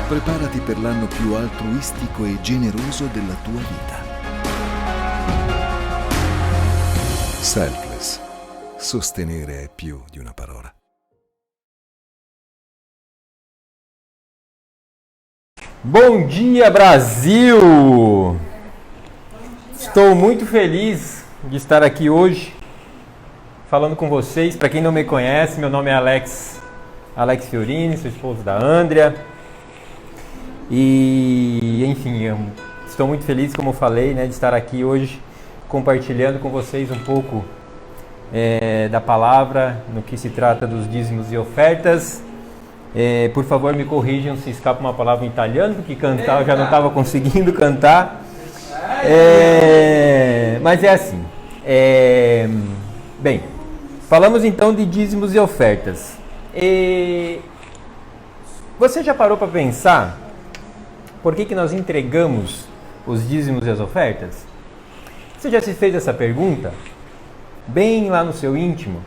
Preparati per l'anno più altruistico e generoso della tua vita. Selfless. Sostenere è più di una parola. Bom dia, Brasil! Estou muito feliz de estar aqui hoje falando com vocês. Para quem não me conhece, meu nome é Alex Fiorini, sou esposo da Andrea. E, enfim, eu estou muito feliz, como eu falei, de estar aqui hoje compartilhando com vocês um pouco da palavra no que se trata dos dízimos e ofertas. Por favor, me corrijam se escapa uma palavra em italiano, porque cantar eu já não estava conseguindo cantar. Mas é assim. Bem, falamos então de dízimos e ofertas. Você já parou para pensar por que nós entregamos os dízimos e as ofertas? Você já se fez essa pergunta? Bem lá no seu íntimo?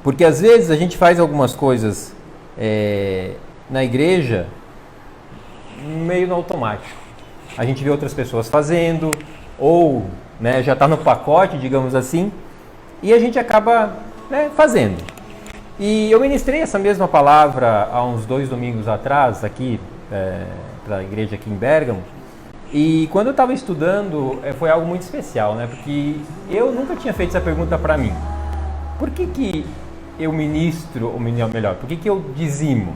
Porque às vezes a gente faz algumas coisas na igreja meio no automático. A gente vê outras pessoas fazendo, ou já está no pacote, digamos assim, e a gente acaba fazendo. E eu ministrei essa mesma palavra há uns 2 domingos atrás, aqui para a igreja aqui em Bérgamo, e quando eu estava estudando foi algo muito especial, porque eu nunca tinha feito essa pergunta para mim. Por que eu ministro, ou melhor, por que eu dizimo?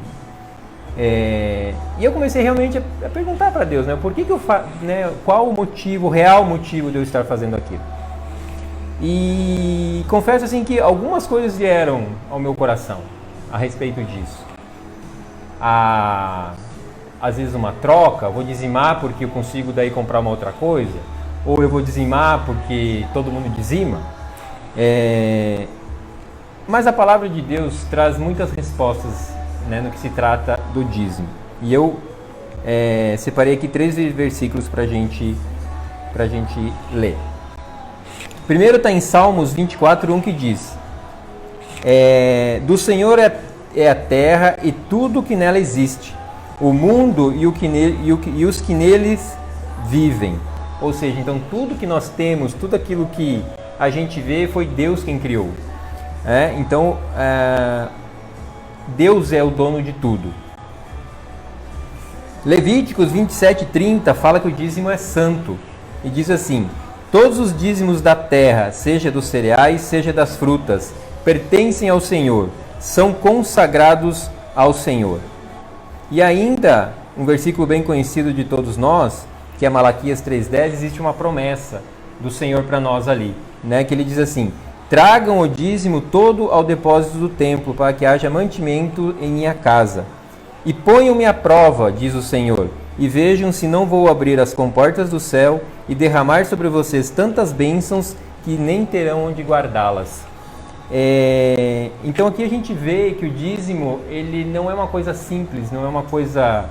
E eu comecei realmente a perguntar para Deus, por que eu faço, qual o motivo, o real motivo de eu estar fazendo aquilo? E confesso assim que algumas coisas vieram ao meu coração a respeito disso. Às vezes uma troca, eu vou dizimar porque eu consigo daí comprar uma outra coisa, ou eu vou dizimar porque todo mundo dizima. Mas a palavra de Deus traz muitas respostas no que se trata do dízimo. E eu separei aqui 3 versículos para a gente ler. Primeiro está em Salmos 24:1 que diz: do Senhor é a terra e tudo o que nela existe, o mundo e os que neles vivem. Ou seja, então tudo que nós temos, tudo aquilo que a gente vê, foi Deus quem criou. Então, Deus é o dono de tudo. Levíticos 27:30 fala que o dízimo é santo. E diz assim: todos os dízimos da terra, seja dos cereais, seja das frutas, pertencem ao Senhor, são consagrados ao Senhor. E ainda, um versículo bem conhecido de todos nós, que é Malaquias 3:10, existe uma promessa do Senhor para nós ali, que ele diz assim: tragam o dízimo todo ao depósito do templo, para que haja mantimento em minha casa. E ponham-me à prova, diz o Senhor, e vejam se não vou abrir as comportas do céu e derramar sobre vocês tantas bênçãos que nem terão onde guardá-las. Então aqui a gente vê que o dízimo, ele não é uma coisa simples, não é uma coisa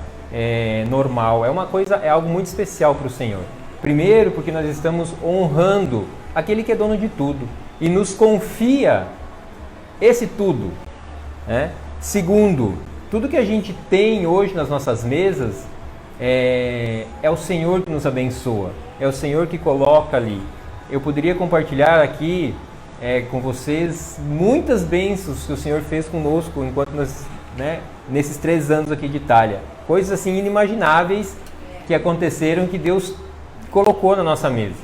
normal, é algo muito especial para o Senhor. Primeiro, porque nós estamos honrando aquele que é dono de tudo e nos confia esse tudo. Segundo, tudo que a gente tem hoje nas nossas mesas é o Senhor que nos abençoa, é o Senhor que coloca ali. Eu poderia compartilhar aqui com vocês muitas bênçãos que o Senhor fez conosco enquanto nós, nesses 3 anos aqui de Itália. Coisas assim inimagináveis que aconteceram, que Deus colocou na nossa mesa.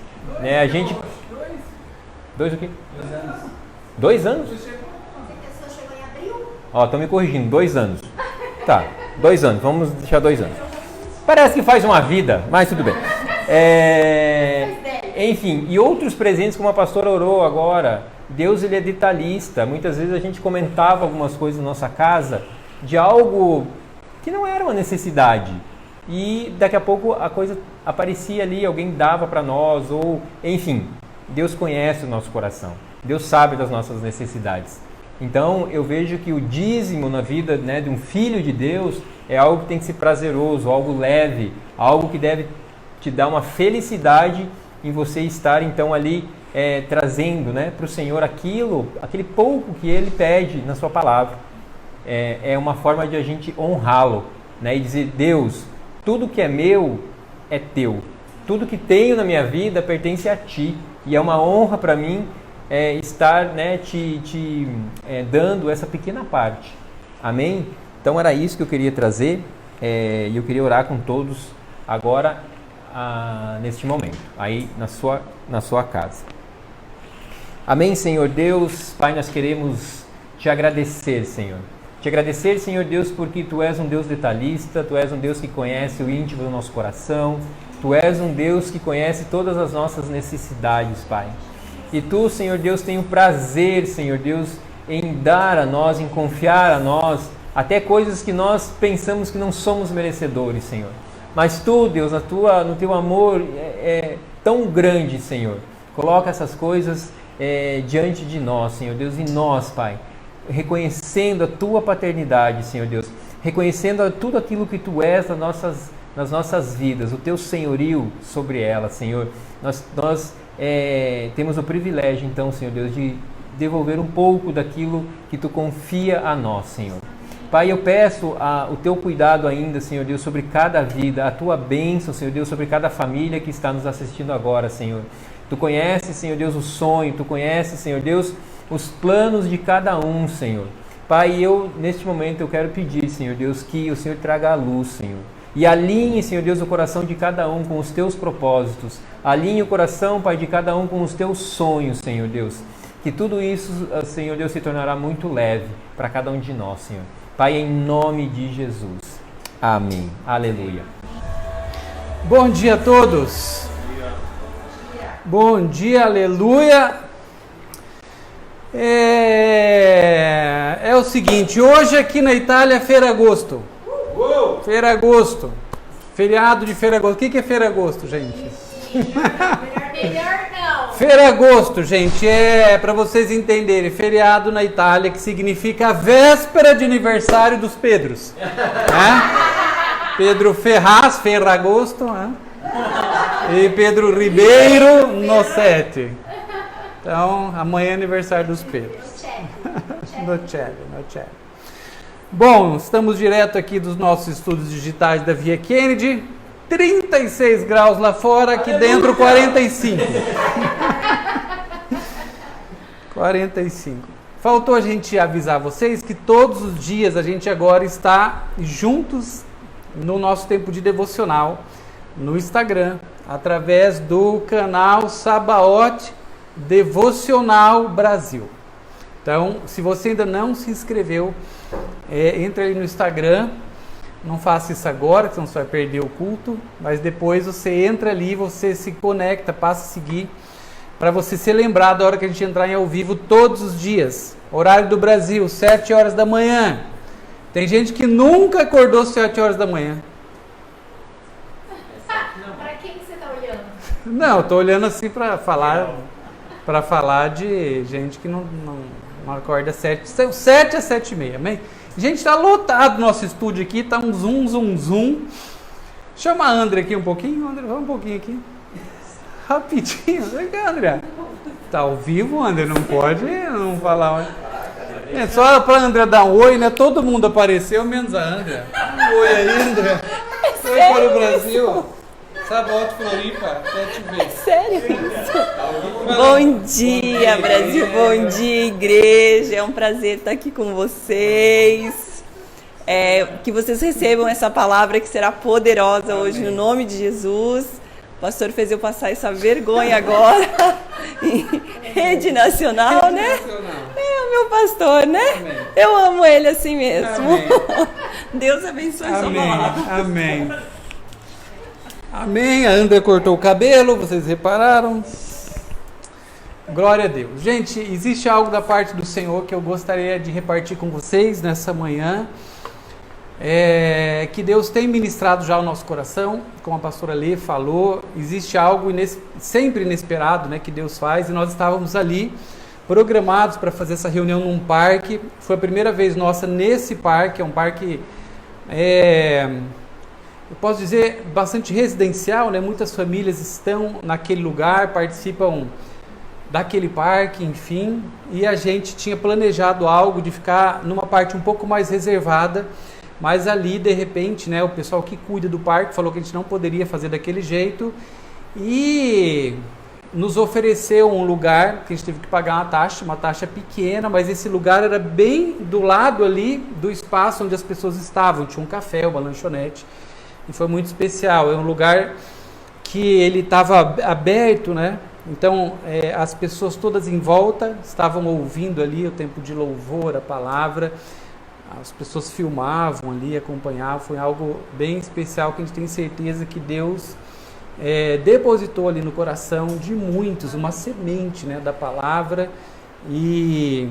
A gente... 2 o quê? 2 anos? 2 anos? Estão me corrigindo, 2 anos. Tá, 2 anos, vamos deixar 2 anos. Parece que faz uma vida, mas tudo bem. Enfim, e outros presentes, como a pastora orou agora. Deus, ele é detalhista. Muitas vezes a gente comentava algumas coisas na nossa casa de algo que não era uma necessidade. E daqui a pouco a coisa aparecia ali, alguém dava para nós, ou enfim, Deus conhece o nosso coração. Deus sabe das nossas necessidades. Então eu vejo que o dízimo na vida de um filho de Deus é algo que tem que ser prazeroso, algo leve, algo que deve te dar uma felicidade em você estar então ali trazendo para o Senhor aquele pouco que Ele pede na sua palavra. é uma forma de a gente honrá-lo, né? E dizer, Deus, tudo que é meu é teu. Tudo que tenho na minha vida pertence a ti. E é uma honra para mim estar, né, te dando essa pequena parte. Amém? Então era isso que eu queria trazer. E eu queria orar com todos agora, neste momento, aí na sua casa. Amém, Senhor Deus. Pai, nós queremos te agradecer, Senhor. Te agradecer, Senhor Deus, porque Tu és um Deus detalhista, Tu és um Deus que conhece o íntimo do nosso coração, Tu és um Deus que conhece todas as nossas necessidades, Pai. E Tu, Senhor Deus, tem o prazer, Senhor Deus, em dar a nós, em confiar a nós, até coisas que nós pensamos que não somos merecedores, Senhor. Mas Tu, Deus, no Teu amor é tão grande, Senhor. Coloca essas coisas diante de nós, Senhor Deus, e nós, Pai, reconhecendo a Tua paternidade, Senhor Deus, reconhecendo tudo aquilo que Tu és nas nossas vidas, o Teu senhorio sobre elas, Senhor. Nós temos o privilégio, então, Senhor Deus, de devolver um pouco daquilo que Tu confia a nós, Senhor. Pai, eu peço o Teu cuidado ainda, Senhor Deus, sobre cada vida, a Tua bênção, Senhor Deus, sobre cada família que está nos assistindo agora, Senhor. Tu conheces, Senhor Deus, o sonho, Tu conheces, Senhor Deus, os planos de cada um, Senhor. Pai, neste momento, eu quero pedir, Senhor Deus, que o Senhor traga a luz, Senhor. E alinhe, Senhor Deus, o coração de cada um com os Teus propósitos. Alinhe o coração, Pai, de cada um com os Teus sonhos, Senhor Deus. Que tudo isso, Senhor Deus, se tornará muito leve para cada um de nós, Senhor. Pai, em nome de Jesus. Amém. Aleluia. Bom dia a todos. Bom dia, aleluia. É o seguinte, hoje aqui na Itália é Ferragosto. Ferragosto. Feriado de Ferragosto. O que é Ferragosto, gente? Melhor não. Ferragosto, gente, para vocês entenderem, feriado na Itália que significa a véspera de aniversário dos Pedros. Pedro Ferraz, Ferragosto, e Pedro Ribeiro, no 7. Então, amanhã é aniversário dos Pedros. No Cello. Bom, estamos direto aqui dos nossos estudos digitais da Via Kennedy. 36 graus lá fora, aqui dentro 45. 45. Faltou a gente avisar vocês que todos os dias a gente agora está juntos no nosso tempo de devocional no Instagram, através do canal Sabaoth Devocional Brasil. Então, se você ainda não se inscreveu, entre ali no Instagram. Não faça isso agora, senão você vai perder o culto, mas depois você entra ali, você se conecta, passa a seguir, para você ser lembrado da hora que a gente entrar em ao vivo todos os dias. Horário do Brasil, 7 horas da manhã. Tem gente que nunca acordou 7 horas da manhã. Para quem você está olhando? Não, eu estou olhando assim para falar de gente que não acorda 7 a 7h30, amém? Gente, está lotado o nosso estúdio aqui, tá um zoom. Chama a André aqui um pouquinho. André, vamos um pouquinho aqui. Rapidinho. Vem cá, André. Tá ao vivo, André, não pode não falar. É só para a André dar um oi, né? Todo mundo apareceu, menos a André. Um oi aí, André. Oi para o Brasil. Sabaoth Floripa, quer te ver. Sério isso? Bom dia, Brasil. Bom dia, igreja. É um prazer estar aqui com vocês. Que vocês recebam essa palavra que será poderosa hoje, no nome de Jesus. O pastor fez eu passar essa vergonha agora em rede nacional, né? É o meu pastor, né? Amém. Eu amo ele assim mesmo. Amém. Deus abençoe sua palavra. Amém. Amém. A André cortou o cabelo, vocês repararam? Glória a Deus. Gente, existe algo da parte do Senhor que eu gostaria de repartir com vocês nessa manhã. Que Deus tem ministrado já ao nosso coração, como a pastora Lê falou. Existe algo sempre inesperado, né, que Deus faz, e nós estávamos ali programados para fazer essa reunião num parque. Foi a primeira vez nossa nesse parque. É um parque, eu posso dizer, bastante residencial, né? Muitas famílias estão naquele lugar, participam daquele parque, enfim, e a gente tinha planejado algo de ficar numa parte um pouco mais reservada, mas ali, de repente, né, o pessoal que cuida do parque falou que a gente não poderia fazer daquele jeito e nos ofereceu um lugar que a gente teve que pagar uma taxa pequena, mas esse lugar era bem do lado ali do espaço onde as pessoas estavam, tinha um café, uma lanchonete, e foi muito especial. É um lugar que ele estava aberto, né? Então as pessoas todas em volta estavam ouvindo ali o tempo de louvor, a palavra, as pessoas filmavam ali, acompanhavam, foi algo bem especial que a gente tem certeza que Deus depositou ali no coração de muitos uma semente, né, da palavra e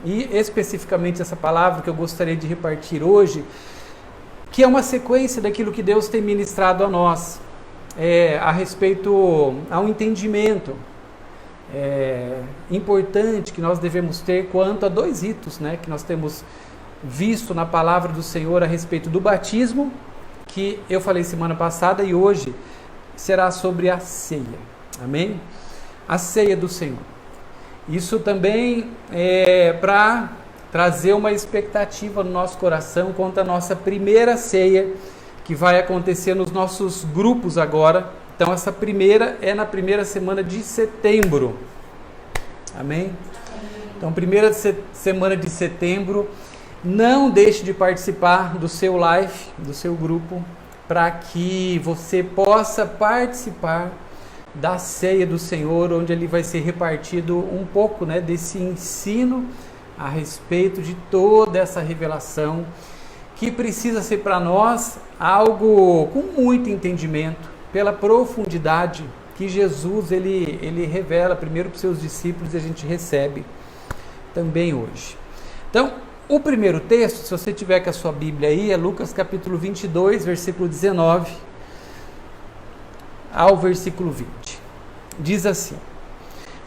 especificamente essa palavra que eu gostaria de repartir hoje, que é uma sequência daquilo que Deus tem ministrado a nós a respeito ao entendimento importante que nós devemos ter quanto a dois ritos, né, que nós temos visto na palavra do Senhor a respeito do batismo, que eu falei semana passada, e hoje será sobre a ceia, amém? A ceia do Senhor. Isso também é para trazer uma expectativa no nosso coração quanto à nossa primeira ceia, que vai acontecer nos nossos grupos agora. Então essa primeira é na primeira semana de setembro, amém? Então primeira semana de setembro, não deixe de participar do seu live, do seu grupo, para que você possa participar da ceia do Senhor, onde ele vai ser repartido um pouco, né, desse ensino a respeito de toda essa revelação, que precisa ser para nós algo com muito entendimento, pela profundidade que Jesus ele revela primeiro para os seus discípulos e a gente recebe também hoje. Então, o primeiro texto, se você tiver com a sua Bíblia aí, é Lucas capítulo 22, versículo 19 ao versículo 20. Diz assim: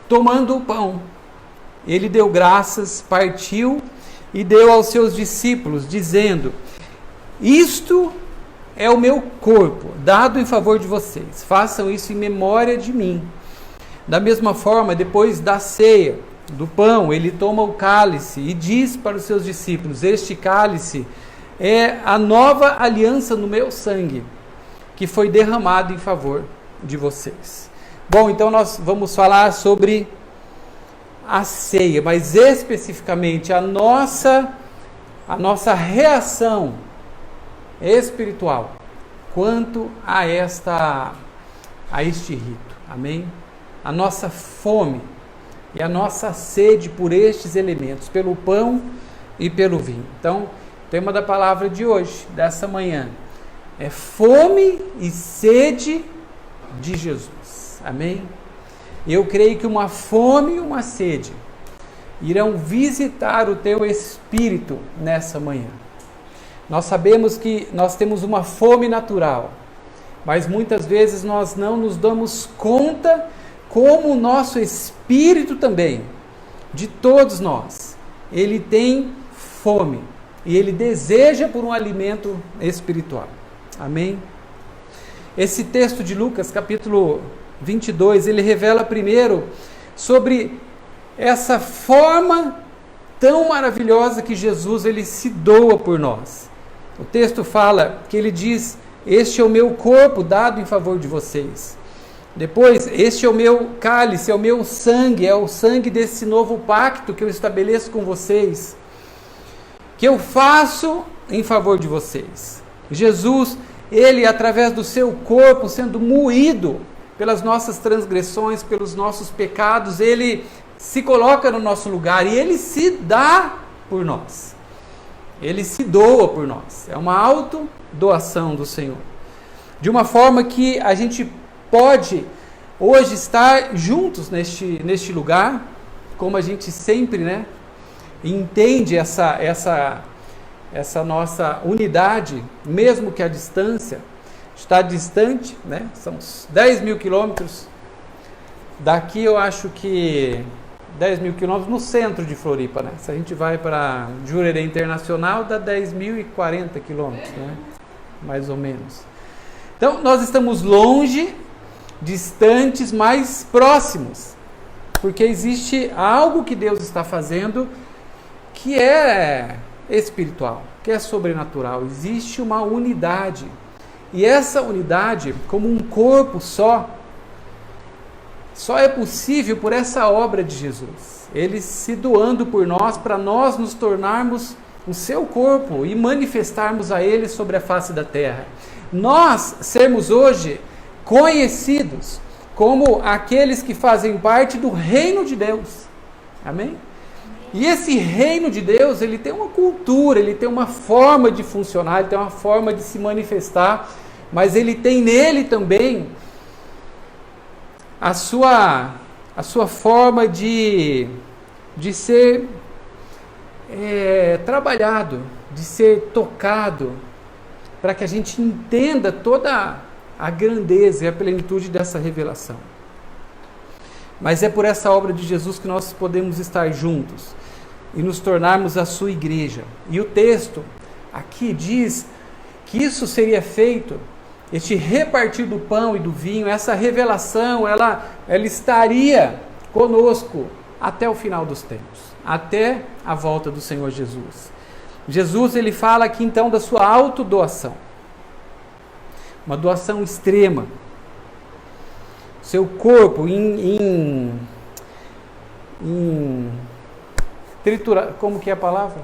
tomando o pão, ele deu graças, partiu e deu aos seus discípulos, dizendo: isto é o meu corpo, dado em favor de vocês. Façam isso em memória de mim. Da mesma forma, depois da ceia do pão, ele toma o cálice e diz para os seus discípulos: este cálice é a nova aliança no meu sangue, que foi derramado em favor de vocês. Bom, então nós vamos falar sobre a ceia, mas especificamente a nossa reação espiritual quanto a este rito, amém? A nossa fome e a nossa sede por estes elementos, pelo pão e pelo vinho. Então, o tema da palavra de hoje, dessa manhã, é fome e sede de Jesus, amém? Eu creio que uma fome e uma sede irão visitar o teu espírito nessa manhã. Nós sabemos que nós temos uma fome natural, mas muitas vezes nós não nos damos conta como o nosso espírito também, de todos nós, ele tem fome e ele deseja por um alimento espiritual. Amém? Esse texto de Lucas, capítulo 22, ele revela primeiro sobre essa forma tão maravilhosa que Jesus ele se doa por nós. O texto fala que ele diz: este é o meu corpo dado em favor de vocês. Depois, este é o meu cálice, é o meu sangue, é o sangue desse novo pacto que eu estabeleço com vocês, que eu faço em favor de vocês. Jesus, ele através do seu corpo sendo moído pelas nossas transgressões, pelos nossos pecados, ele se coloca no nosso lugar e ele se dá por nós. Ele se doa por nós. É uma autodoação do Senhor. De uma forma que a gente pode hoje estar juntos neste lugar, como a gente sempre, né, entende essa nossa unidade, mesmo que a distância está distante, né, são 10 mil quilômetros, daqui eu acho que 10 mil quilômetros no centro de Floripa, né? Se a gente vai para Jurerê Internacional, dá 10.040 quilômetros, né? Mais ou menos. Então, nós estamos longe, distantes, mas próximos. porque existe algo que Deus está fazendo que é espiritual, que é sobrenatural. Existe uma unidade. E essa unidade, como um corpo só é possível por essa obra de Jesus. Ele se doando por nós, para nós nos tornarmos o seu corpo e manifestarmos a Ele sobre a face da terra. Nós sermos hoje conhecidos como aqueles que fazem parte do reino de Deus. Amém? E esse reino de Deus, ele tem uma cultura, ele tem uma forma de funcionar, ele tem uma forma de se manifestar, mas ele tem nele também a sua forma de ser trabalhado, de ser tocado, para que a gente entenda toda a grandeza e a plenitude dessa revelação. Mas é por essa obra de Jesus que nós podemos estar juntos e nos tornarmos a sua igreja. E o texto aqui diz que isso seria feito, este repartir do pão e do vinho, essa revelação, ela estaria conosco até o final dos tempos, até a volta do Senhor Jesus. Jesus, ele fala aqui então da sua autodoação, uma doação extrema. Seu corpo tritura, como que é a palavra?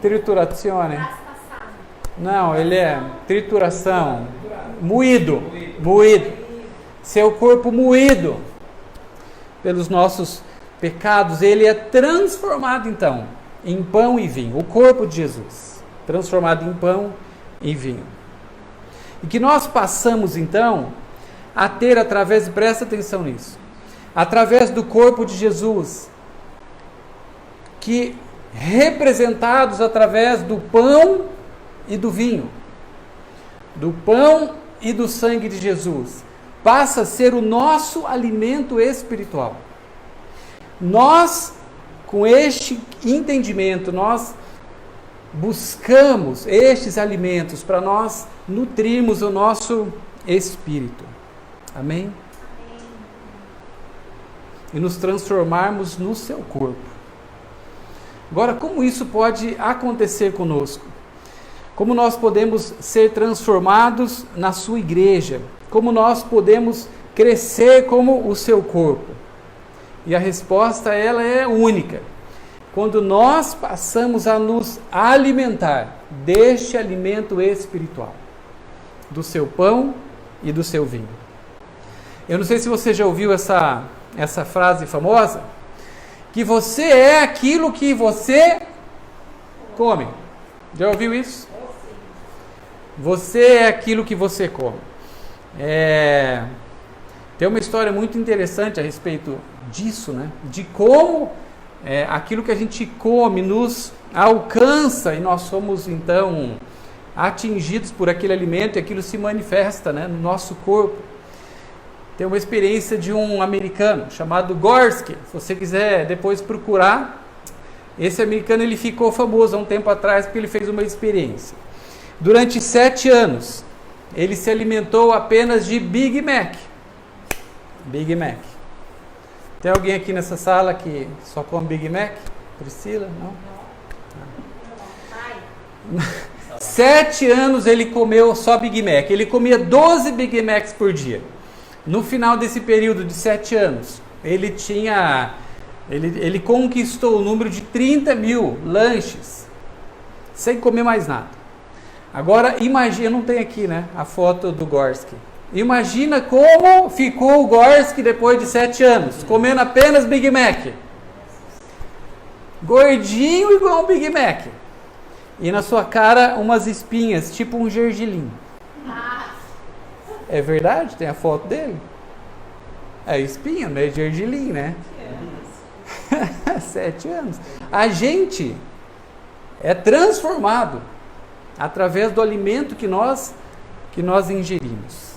Triturazione. Não, ele é trituração, moído. Seu corpo moído pelos nossos pecados, ele é transformado então em pão e vinho. O corpo de Jesus, transformado em pão e vinho. E que nós passamos então a ter através, presta atenção nisso, através do corpo de Jesus, que representados através do pão e do vinho, do pão e do sangue de Jesus, passa a ser o nosso alimento espiritual. Nós, com este entendimento, nós buscamos estes alimentos para nós nutrirmos o nosso espírito. Amém? E nos transformarmos no seu corpo. Agora, como isso pode acontecer conosco? Como nós podemos ser transformados na sua igreja? Como nós podemos crescer como o seu corpo? E a resposta, ela é única. Quando nós passamos a nos alimentar deste alimento espiritual, do seu pão e do seu vinho. Eu não sei se você já ouviu essa frase famosa, que você é aquilo que você come. Já ouviu isso? Você é aquilo que você come. Tem uma história muito interessante a respeito disso, né? De como aquilo que a gente come nos alcança e nós somos então atingidos por aquele alimento e aquilo se manifesta, né, no nosso corpo. Tem uma experiência de um americano chamado Gorski. Se você quiser depois procurar, esse americano ele ficou famoso há um tempo atrás porque ele fez uma experiência. Durante 7 anos, ele se alimentou apenas de Big Mac. Big Mac. Tem alguém aqui nessa sala que só come Big Mac? Priscila? Não? 7 anos ele comeu só Big Mac. Ele comia 12 Big Macs por dia. No final desse período de 7 anos, ele conquistou o número de 30 mil lanches, sem comer mais nada. Agora, imagina, não tem aqui, né, a foto do Gorski. Imagina como ficou o Gorski depois de 7 anos, comendo apenas Big Mac. Gordinho igual um Big Mac. E na sua cara umas espinhas, tipo um gergelim. É verdade? Tem a foto dele? É espinha, não é gergelim, né? 7 anos. A gente é transformado através do alimento que nós ingerimos.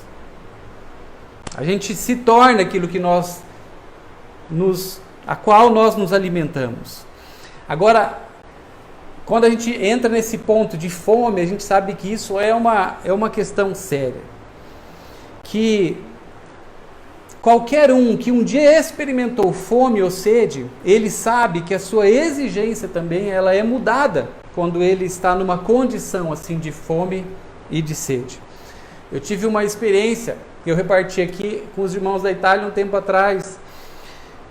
A gente se torna aquilo que a qual nós nos alimentamos. Agora, quando a gente entra nesse ponto de fome, a gente sabe que isso é uma questão séria. Que qualquer um que um dia experimentou fome ou sede, ele sabe que a sua exigência também ela é mudada quando ele está numa condição assim de fome e de sede. Eu tive uma experiência que eu reparti aqui com os irmãos da Itália um tempo atrás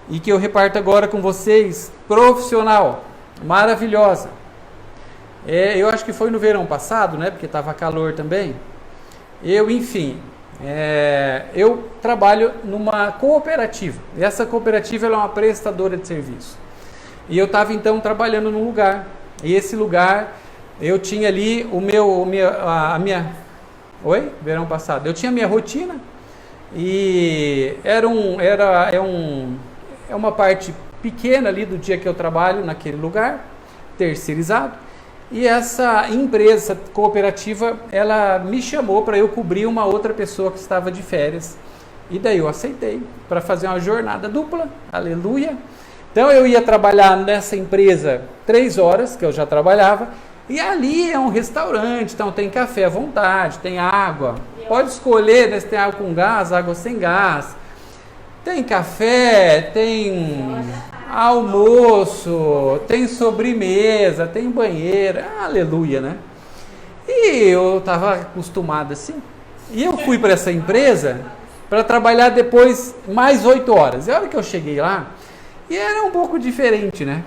e que eu reparto agora com vocês, profissional, maravilhosa. Eu acho que foi no verão passado, né, porque estava calor também. Eu trabalho numa cooperativa, e essa cooperativa ela é uma prestadora de serviço. E eu estava então trabalhando num lugar, e esse lugar eu tinha ali verão passado, eu tinha minha rotina, e é uma parte pequena ali do dia que eu trabalho naquele lugar, terceirizado. E essa empresa, essa cooperativa, ela me chamou para eu cobrir uma outra pessoa que estava de férias. E daí eu aceitei para fazer uma jornada dupla, aleluia. Então eu ia trabalhar nessa empresa 3 horas, que eu já trabalhava, e ali é um restaurante, então tem café à vontade, tem água. Pode escolher, né, se tem água com gás, água sem gás. Tem café, tem almoço, tem sobremesa, tem banheiro, aleluia, né? E eu estava acostumado assim. E eu fui para essa empresa para trabalhar depois mais 8 horas. E a hora que eu cheguei lá, e era um pouco diferente, né?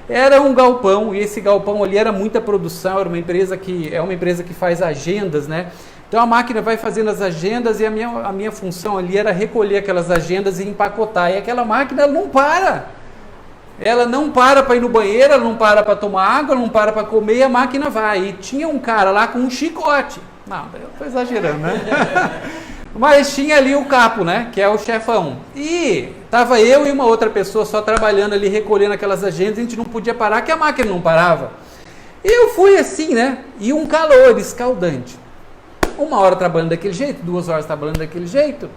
Era um galpão, e esse galpão ali era muita produção, era uma empresa que faz agendas, né? Então a máquina vai fazendo as agendas e a minha função ali era recolher aquelas agendas e empacotar. E aquela máquina ela não para. Ela não para ir no banheiro, ela não para tomar água, ela não para comer, e a máquina vai. E tinha um cara lá com um chicote. Não, eu estou exagerando, né? Mas tinha ali o capo, né? Que é o chefão. E estava eu e uma outra pessoa só trabalhando ali, recolhendo aquelas agendas, a gente não podia parar, que a máquina não parava. E eu fui assim, né? E um calor escaldante. 1 hora trabalhando daquele jeito, 2 horas trabalhando daquele jeito,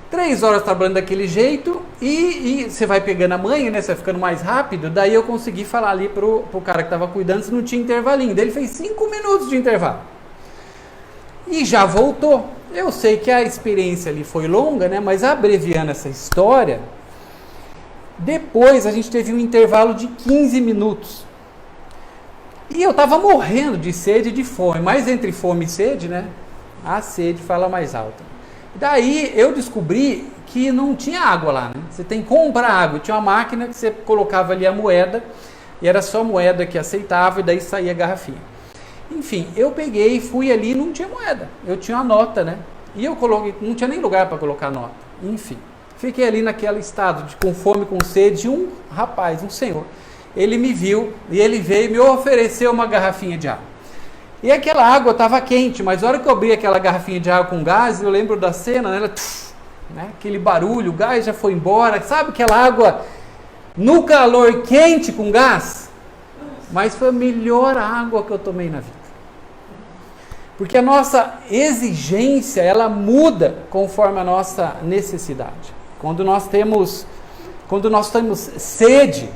3 horas trabalhando daquele jeito, e você vai pegando a manha, né? Você vai ficando mais rápido. Daí eu consegui falar ali pro cara que estava cuidando se não tinha intervalinho. Daí ele fez 5 minutos de intervalo. E já voltou. Eu sei que a experiência ali foi longa, né? Mas abreviando essa história, depois a gente teve um intervalo de 15 minutos. E eu estava morrendo de sede e de fome, mas entre fome e sede, né? A sede fala mais alta. Daí eu descobri que não tinha água lá, né? Você tem que comprar água. Tinha uma máquina que você colocava ali a moeda, e era só a moeda que aceitava, e daí saía a garrafinha. Enfim, eu peguei, fui ali e não tinha moeda. Eu tinha uma nota, né? E eu coloquei, não tinha nem lugar para colocar nota. Enfim, fiquei ali naquele estado de com fome, com sede, um rapaz, um senhor, ele me viu e ele veio e me ofereceu uma garrafinha de água. E aquela água estava quente, mas na hora que eu abri aquela garrafinha de água com gás, eu lembro da cena, né, aquele barulho, o gás já foi embora, sabe aquela água no calor quente com gás? Mas foi a melhor água que eu tomei na vida. Porque a nossa exigência, ela muda conforme a nossa necessidade. Quando nós temos sede,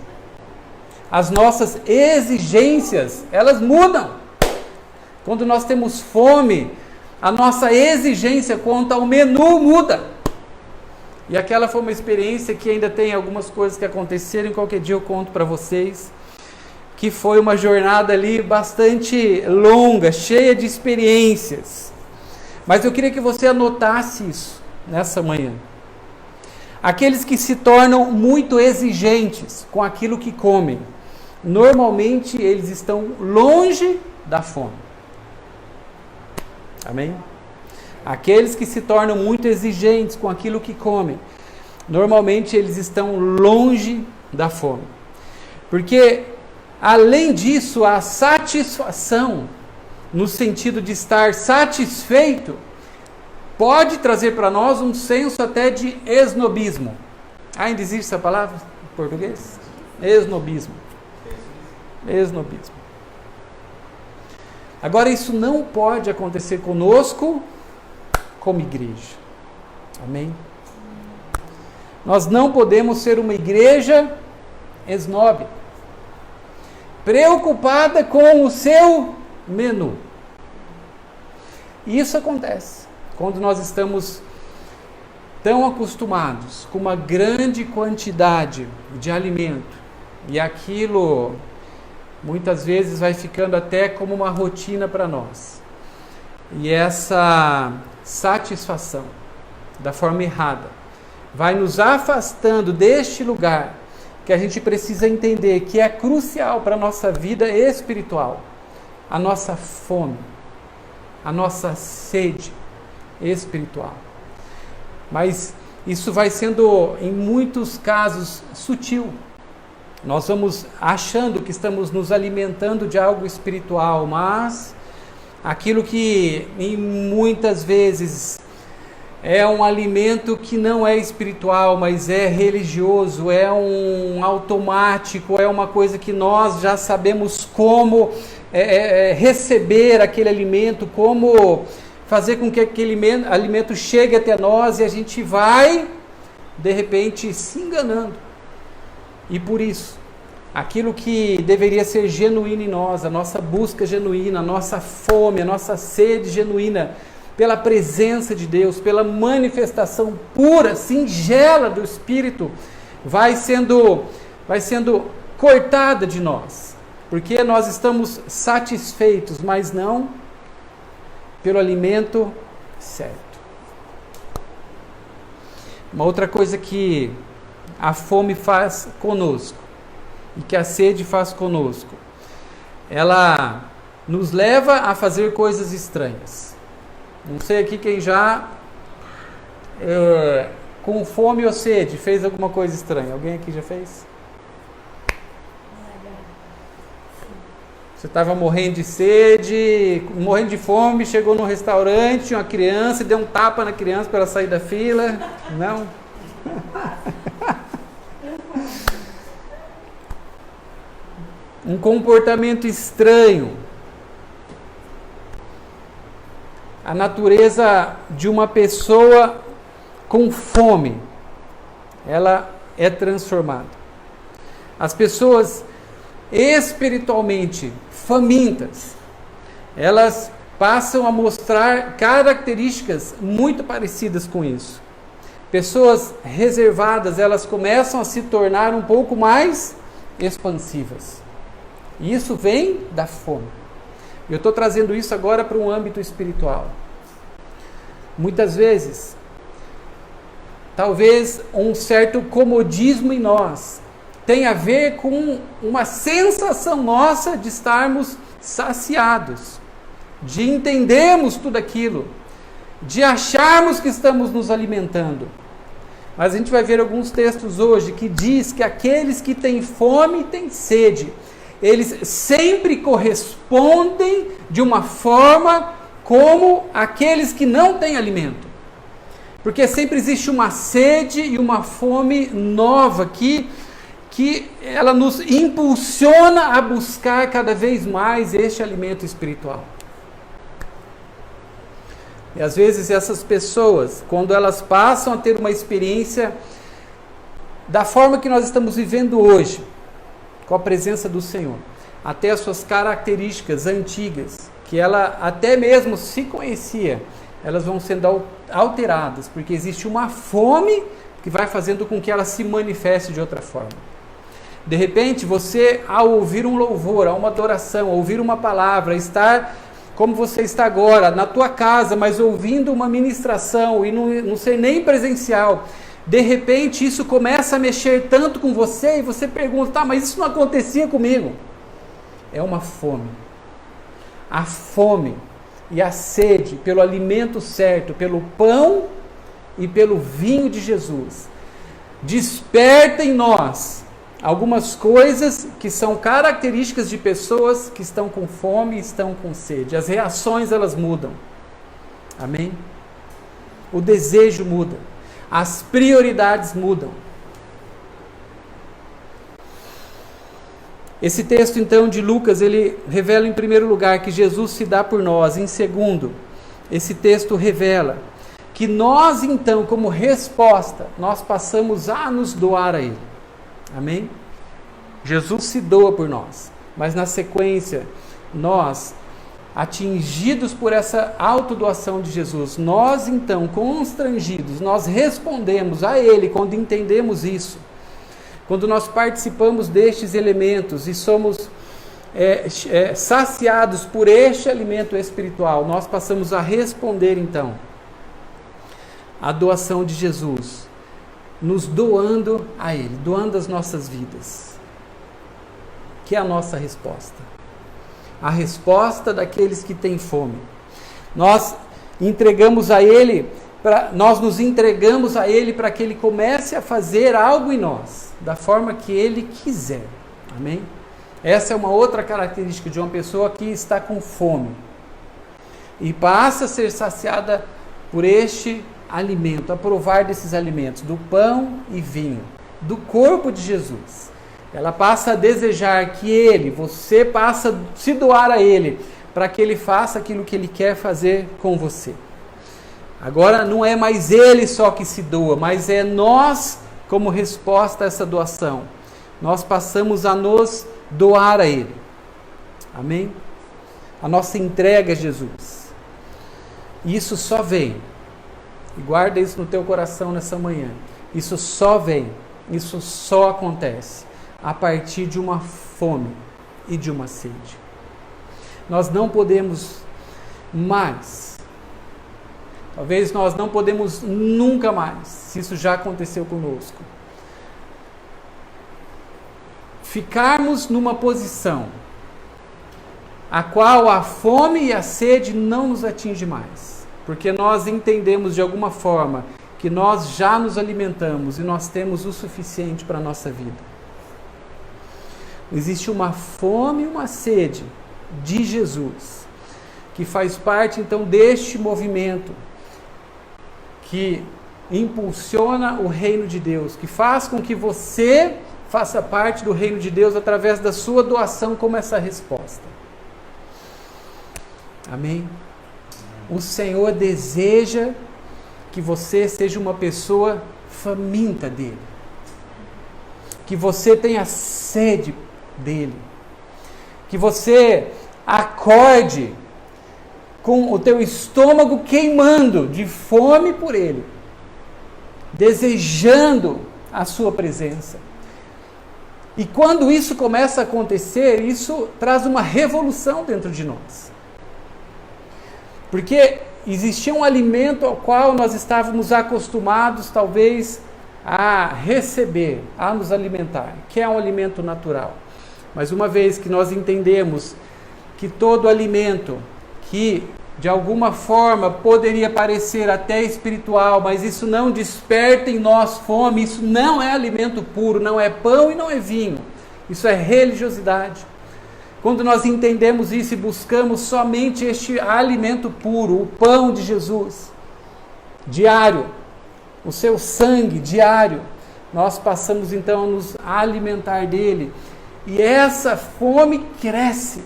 as nossas exigências, elas mudam. Quando nós temos fome, a nossa exigência quanto ao menu muda. E aquela foi uma experiência que ainda tem algumas coisas que aconteceram, qualquer dia eu conto para vocês, que foi uma jornada ali bastante longa, cheia de experiências. Mas eu queria que você anotasse isso nessa manhã. Aqueles que se tornam muito exigentes com aquilo que comem, normalmente eles estão longe da fome. Amém? Aqueles que se tornam muito exigentes com aquilo que comem, normalmente eles estão longe da fome. Porque, além disso, a satisfação, no sentido de estar satisfeito, pode trazer para nós um senso até de esnobismo. Ainda existe essa palavra em português? Esnobismo. Esnobismo. Agora, isso não pode acontecer conosco como igreja. Amém? Nós não podemos ser uma igreja esnobe, preocupada com o seu menu. E isso acontece quando nós estamos tão acostumados com uma grande quantidade de alimento, e aquilo muitas vezes vai ficando até como uma rotina para nós. E essa satisfação da forma errada vai nos afastando deste lugar que a gente precisa entender que é crucial para a nossa vida espiritual, a nossa fome, a nossa sede espiritual. Mas isso vai sendo, em muitos casos, sutil. Nós vamos achando que estamos nos alimentando de algo espiritual, mas aquilo que muitas vezes é um alimento que não é espiritual, mas é religioso, é um automático, é uma coisa que nós já sabemos como receber aquele alimento, como fazer com que aquele alimento chegue até nós, e a gente vai, de repente, se enganando. E por isso, aquilo que deveria ser genuíno em nós, a nossa busca genuína, a nossa fome, a nossa sede genuína pela presença de Deus, pela manifestação pura, singela do Espírito, vai sendo cortada de nós, porque nós estamos satisfeitos, mas não pelo alimento certo. Uma outra coisa que a fome faz conosco, e que a sede faz conosco, ela nos leva a fazer coisas estranhas. Não sei aqui quem já, com fome ou sede, fez alguma coisa estranha. Alguém aqui já fez? Você estava morrendo de sede, morrendo de fome, chegou num restaurante, tinha uma criança, e deu um tapa na criança para ela sair da fila. Não? Um comportamento estranho. A natureza de uma pessoa com fome, ela é transformada. As pessoas espiritualmente famintas, elas passam a mostrar características muito parecidas com isso. Pessoas reservadas, elas começam a se tornar um pouco mais expansivas. E isso vem da fome. Eu estou trazendo isso agora para um âmbito espiritual. Muitas vezes, talvez um certo comodismo em nós tem a ver com uma sensação nossa de estarmos saciados, de entendermos tudo aquilo, de acharmos que estamos nos alimentando. Mas a gente vai ver alguns textos hoje que diz que aqueles que têm fome e têm sede, eles sempre correspondem de uma forma como aqueles que não têm alimento. Porque sempre existe uma sede e uma fome nova que ela nos impulsiona a buscar cada vez mais este alimento espiritual. E às vezes essas pessoas, quando elas passam a ter uma experiência da forma que nós estamos vivendo hoje, com a presença do Senhor, até as suas características antigas, que ela até mesmo se conhecia, elas vão sendo alteradas, porque existe uma fome que vai fazendo com que ela se manifeste de outra forma. De repente, você, ao ouvir um louvor, uma adoração, ouvir uma palavra, estar como você está agora, na tua casa, mas ouvindo uma ministração e não ser nem presencial, de repente isso começa a mexer tanto com você e você pergunta, tá, mas isso não acontecia comigo. É uma fome. A fome e a sede pelo alimento certo, pelo pão e pelo vinho de Jesus, desperta em nós algumas coisas que são características de pessoas que estão com fome e estão com sede. As reações, elas mudam. Amém? O desejo muda. As prioridades mudam. Esse texto, então, de Lucas, ele revela, em primeiro lugar, que Jesus se dá por nós. Em segundo, esse texto revela que nós, então, como resposta, nós passamos a nos doar a Ele. Amém? Jesus se doa por nós. Mas, na sequência, nós atingidos por essa autodoação de Jesus, nós então, constrangidos, nós respondemos a Ele quando entendemos isso. Quando nós participamos destes elementos e somos saciados por este alimento espiritual, nós passamos a responder então à doação de Jesus, nos doando a Ele, doando as nossas vidas, que é a nossa resposta. A resposta daqueles que têm fome. Nós entregamos a Ele, nós nos entregamos a Ele para que Ele comece a fazer algo em nós, da forma que Ele quiser. Amém? Essa é uma outra característica de uma pessoa que está com fome e passa a ser saciada por este alimento, a provar desses alimentos, do pão e vinho, do corpo de Jesus. Ela passa a desejar que você passa a se doar a Ele, para que Ele faça aquilo que Ele quer fazer com você. Agora não é mais Ele só que se doa, mas é nós, como resposta a essa doação. Nós passamos a nos doar a Ele. Amém? A nossa entrega a Jesus. E isso só vem, e guarda isso no teu coração nessa manhã, isso só vem, isso só acontece a partir de uma fome e de uma sede. Nós não podemos mais, talvez nós não podemos nunca mais, se isso já aconteceu conosco, ficarmos numa posição a qual a fome e a sede não nos atinge mais, porque nós entendemos de alguma forma que nós já nos alimentamos e nós temos o suficiente para a nossa vida. Existe uma fome e uma sede de Jesus, que faz parte então deste movimento que impulsiona o reino de Deus, que faz com que você faça parte do reino de Deus através da sua doação como essa resposta. Amém? O Senhor deseja que você seja uma pessoa faminta dele, que você tenha sede dele, que você acorde com o teu estômago queimando de fome por ele, desejando a sua presença. E quando isso começa a acontecer, isso traz uma revolução dentro de nós, porque existia um alimento ao qual nós estávamos acostumados talvez a receber, a nos alimentar, que é um alimento natural. Mas uma vez que nós entendemos que todo alimento que de alguma forma poderia parecer até espiritual, mas isso não desperta em nós fome, isso não é alimento puro, não é pão e não é vinho, isso é religiosidade. Quando nós entendemos isso e buscamos somente este alimento puro, o pão de Jesus, diário, o seu sangue diário, nós passamos então a nos alimentar dele. E essa fome cresce,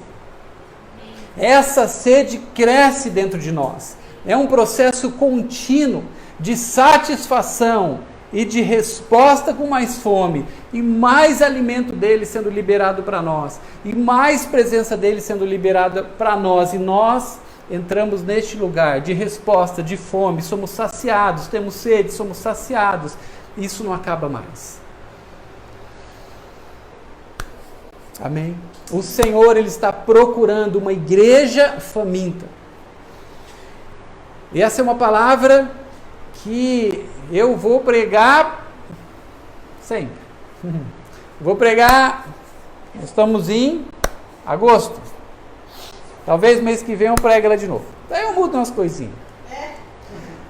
essa sede cresce dentro de nós. É um processo contínuo de satisfação e de resposta com mais fome, e mais alimento dele sendo liberado para nós, e mais presença dele sendo liberada para nós, e nós entramos neste lugar de resposta, de fome, somos saciados, temos sede, somos saciados, isso não acaba mais. Amém? O Senhor, Ele está procurando uma igreja faminta. E essa é uma palavra que eu vou pregar sempre. Vou pregar, estamos em agosto. Talvez mês que vem eu pregue ela de novo. Daí eu mudo umas coisinhas.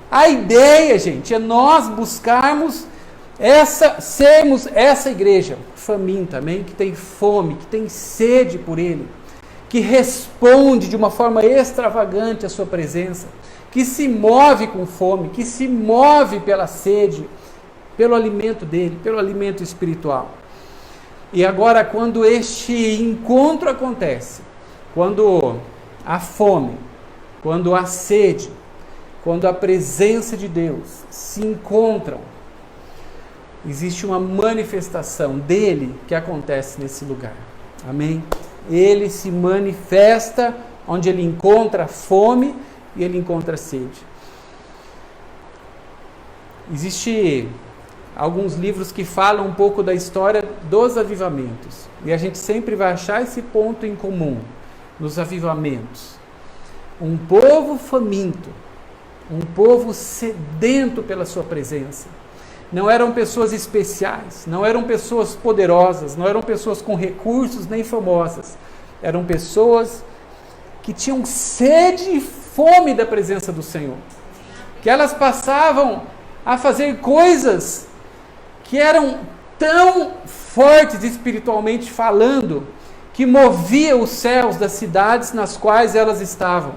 A ideia, gente, é nós buscarmos sermos essa igreja faminta, amém? Que tem fome, que tem sede por Ele, que responde de uma forma extravagante à sua presença, que se move com fome, que se move pela sede, pelo alimento dele, pelo alimento espiritual. E agora, quando este encontro acontece, quando a fome, quando a sede, quando a presença de Deus se encontram, existe uma manifestação dele que acontece nesse lugar. Amém? Ele se manifesta onde ele encontra fome e ele encontra sede. Existem alguns livros que falam um pouco da história dos avivamentos. E a gente sempre vai achar esse ponto em comum nos avivamentos. Um povo faminto, um povo sedento pela sua presença. Não eram pessoas especiais, não eram pessoas poderosas, não eram pessoas com recursos nem famosas. Eram pessoas que tinham sede e fome da presença do Senhor. Que elas passavam a fazer coisas que eram tão fortes espiritualmente falando, que movia os céus das cidades nas quais elas estavam.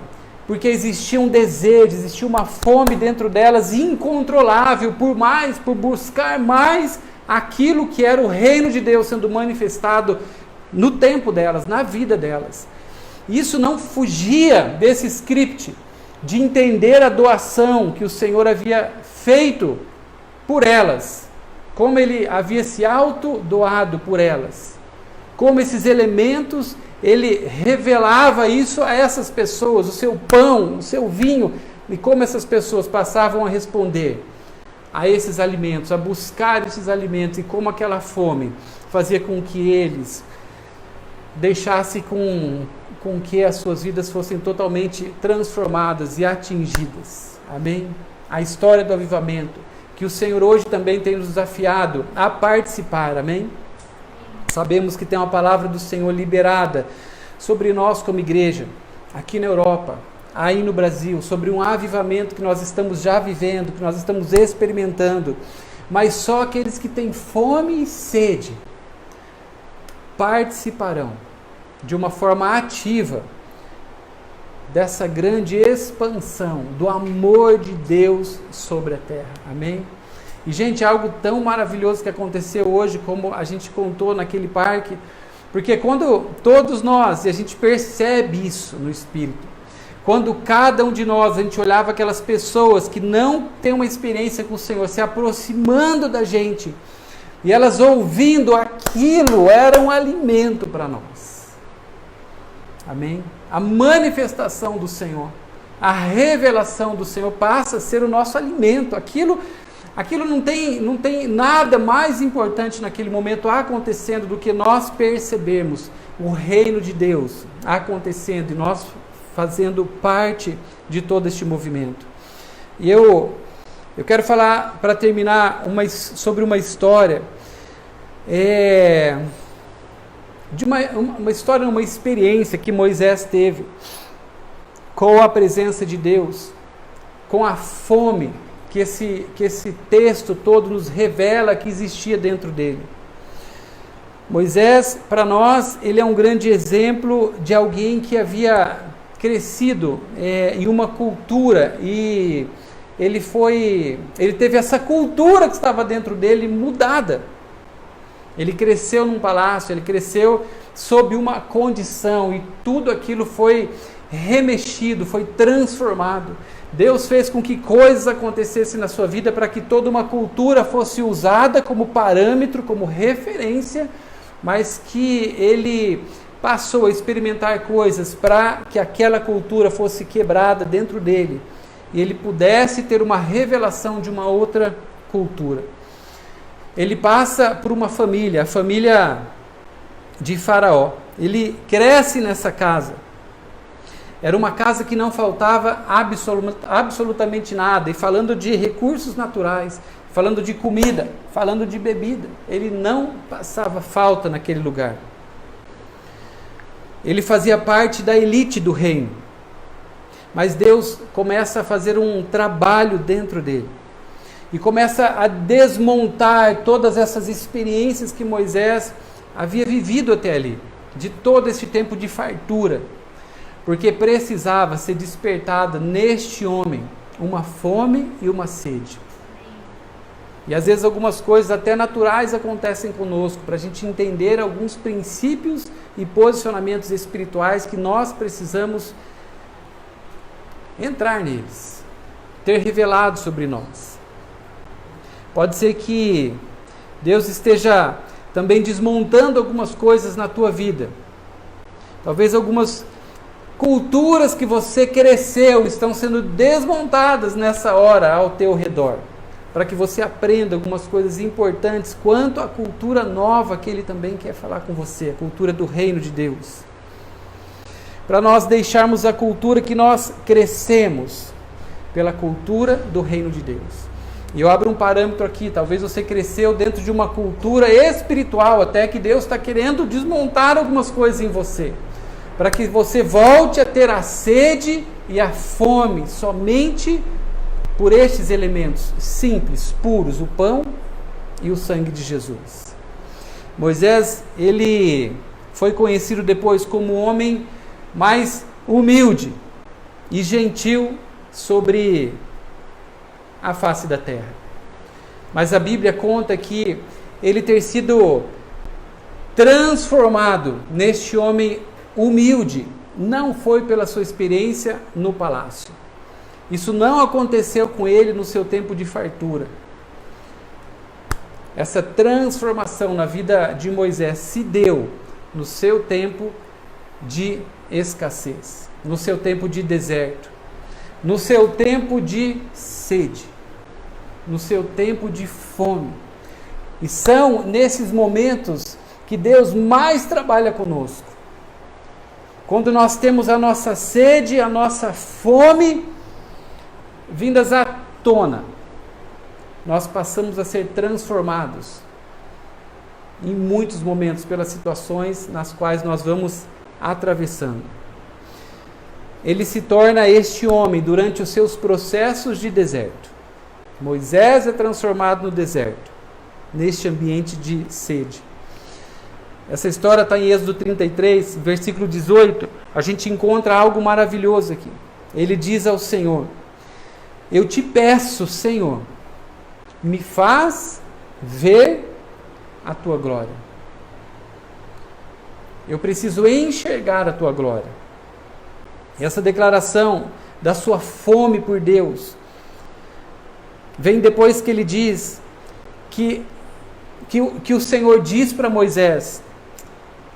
Porque existia um desejo, existia uma fome dentro delas incontrolável por buscar mais aquilo que era o reino de Deus sendo manifestado no tempo delas, na vida delas. Isso não fugia desse script de entender a doação que o Senhor havia feito por elas, como ele havia se auto-doado por elas, como esses elementos, ele revelava isso a essas pessoas, o seu pão, o seu vinho, e como essas pessoas passavam a responder a esses alimentos, a buscar esses alimentos, e como aquela fome fazia com que eles deixassem com que as suas vidas fossem totalmente transformadas e atingidas. Amém? A história do avivamento, que o Senhor hoje também tem nos desafiado a participar. Amém? Sabemos que tem uma palavra do Senhor liberada sobre nós como igreja, aqui na Europa, aí no Brasil, sobre um avivamento que nós estamos já vivendo, que nós estamos experimentando, mas só aqueles que têm fome e sede participarão de uma forma ativa dessa grande expansão do amor de Deus sobre a terra. Amém? E, gente, algo tão maravilhoso que aconteceu hoje, como a gente contou naquele parque, porque quando todos nós, e a gente percebe isso no Espírito, quando cada um de nós, a gente olhava aquelas pessoas que não têm uma experiência com o Senhor, se aproximando da gente, e elas ouvindo aquilo, era um alimento para nós. Amém? A manifestação do Senhor, a revelação do Senhor passa a ser o nosso alimento. Aquilo não tem nada mais importante naquele momento acontecendo do que nós percebermos o reino de Deus acontecendo e nós fazendo parte de todo este movimento. E eu quero falar, para terminar, sobre uma história, uma experiência que Moisés teve com a presença de Deus, com a fome que esse texto todo nos revela que existia dentro dele. Moisés, para nós, ele é um grande exemplo de alguém que havia crescido em uma cultura, e ele teve essa cultura que estava dentro dele mudada. Ele cresceu num palácio, ele cresceu sob uma condição, e tudo aquilo foi remexido, foi transformado. Deus fez com que coisas acontecessem na sua vida para que toda uma cultura fosse usada como parâmetro, como referência, mas que ele passou a experimentar coisas para que aquela cultura fosse quebrada dentro dele e ele pudesse ter uma revelação de uma outra cultura. Ele passa por uma família, a família de Faraó. Ele cresce nessa casa. Era uma casa que não faltava absolutamente nada. E falando de recursos naturais, falando de comida, falando de bebida, ele não passava falta naquele lugar. Ele fazia parte da elite do reino. Mas Deus começa a fazer um trabalho dentro dele. E começa a desmontar todas essas experiências que Moisés havia vivido até ali, de todo esse tempo de fartura, porque precisava ser despertada neste homem uma fome e uma sede. E às vezes algumas coisas até naturais acontecem conosco, para a gente entender alguns princípios e posicionamentos espirituais que nós precisamos entrar neles, ter revelado sobre nós. Pode ser que Deus esteja também desmontando algumas coisas na tua vida. Talvez algumas culturas que você cresceu estão sendo desmontadas nessa hora ao teu redor, para que você aprenda algumas coisas importantes quanto à cultura nova que Ele também quer falar com você, a cultura do reino de Deus. Para nós deixarmos a cultura que nós crescemos pela cultura do reino de Deus. E eu abro um parâmetro aqui, talvez você cresceu dentro de uma cultura espiritual, até que Deus está querendo desmontar algumas coisas em você, para que você volte a ter a sede e a fome somente por estes elementos simples, puros, o pão e o sangue de Jesus. Moisés, ele foi conhecido depois como um homem mais humilde e gentil sobre a face da terra. Mas a Bíblia conta que ele ter sido transformado neste homem humilde não foi pela sua experiência no palácio. Isso não aconteceu com ele no seu tempo de fartura. Essa transformação na vida de Moisés se deu no seu tempo de escassez, no seu tempo de deserto, no seu tempo de sede, no seu tempo de fome. E são nesses momentos que Deus mais trabalha conosco. Quando nós temos a nossa sede, a nossa fome vindas à tona, nós passamos a ser transformados em muitos momentos pelas situações nas quais nós vamos atravessando. Ele se torna este homem durante os seus processos de deserto. Moisés é transformado no deserto, neste ambiente de sede. Essa história está em Êxodo 33, versículo 18. A gente encontra algo maravilhoso aqui. Ele diz ao Senhor: eu te peço, Senhor, me faz ver a tua glória. Eu preciso enxergar a tua glória. Essa declaração da sua fome por Deus vem depois que ele diz que o Senhor diz para Moisés: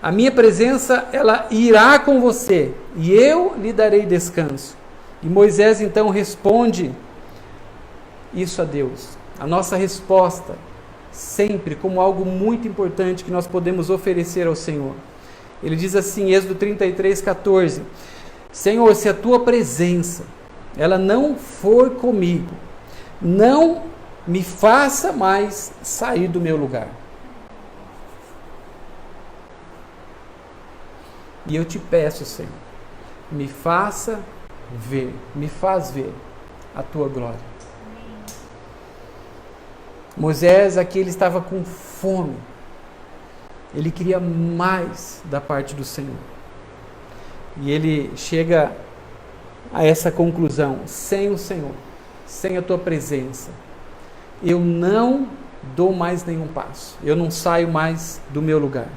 a minha presença ela irá com você e eu lhe darei descanso. E Moisés então responde isso a Deus. A nossa resposta sempre como algo muito importante que nós podemos oferecer ao Senhor. Ele diz assim, Êxodo 33, 14: Senhor, se a tua presença ela não for comigo, não me faça mais sair do meu lugar. E eu te peço, Senhor, me faça ver, me faz ver a tua glória. Moisés aqui ele estava com fome. Ele queria mais da parte do Senhor. E ele chega a essa conclusão: sem o Senhor, sem a tua presença, eu não dou mais nenhum passo. Eu não saio mais do meu lugar.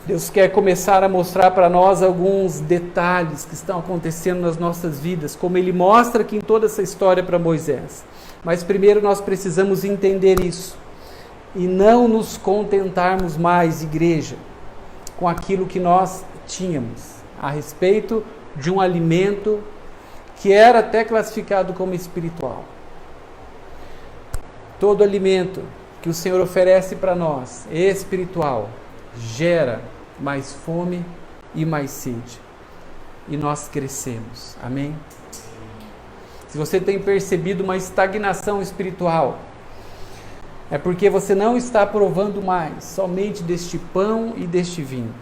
Deus quer começar a mostrar para nós alguns detalhes que estão acontecendo nas nossas vidas, como Ele mostra aqui em toda essa história para Moisés. Mas primeiro nós precisamos entender isso e não nos contentarmos mais, igreja, com aquilo que nós tínhamos a respeito de um alimento que era até classificado como espiritual. Todo alimento que o Senhor oferece para nós, espiritual, gera mais fome e mais sede. E nós crescemos. Amém? Se você tem percebido uma estagnação espiritual, é porque você não está provando mais somente deste pão e deste vinho.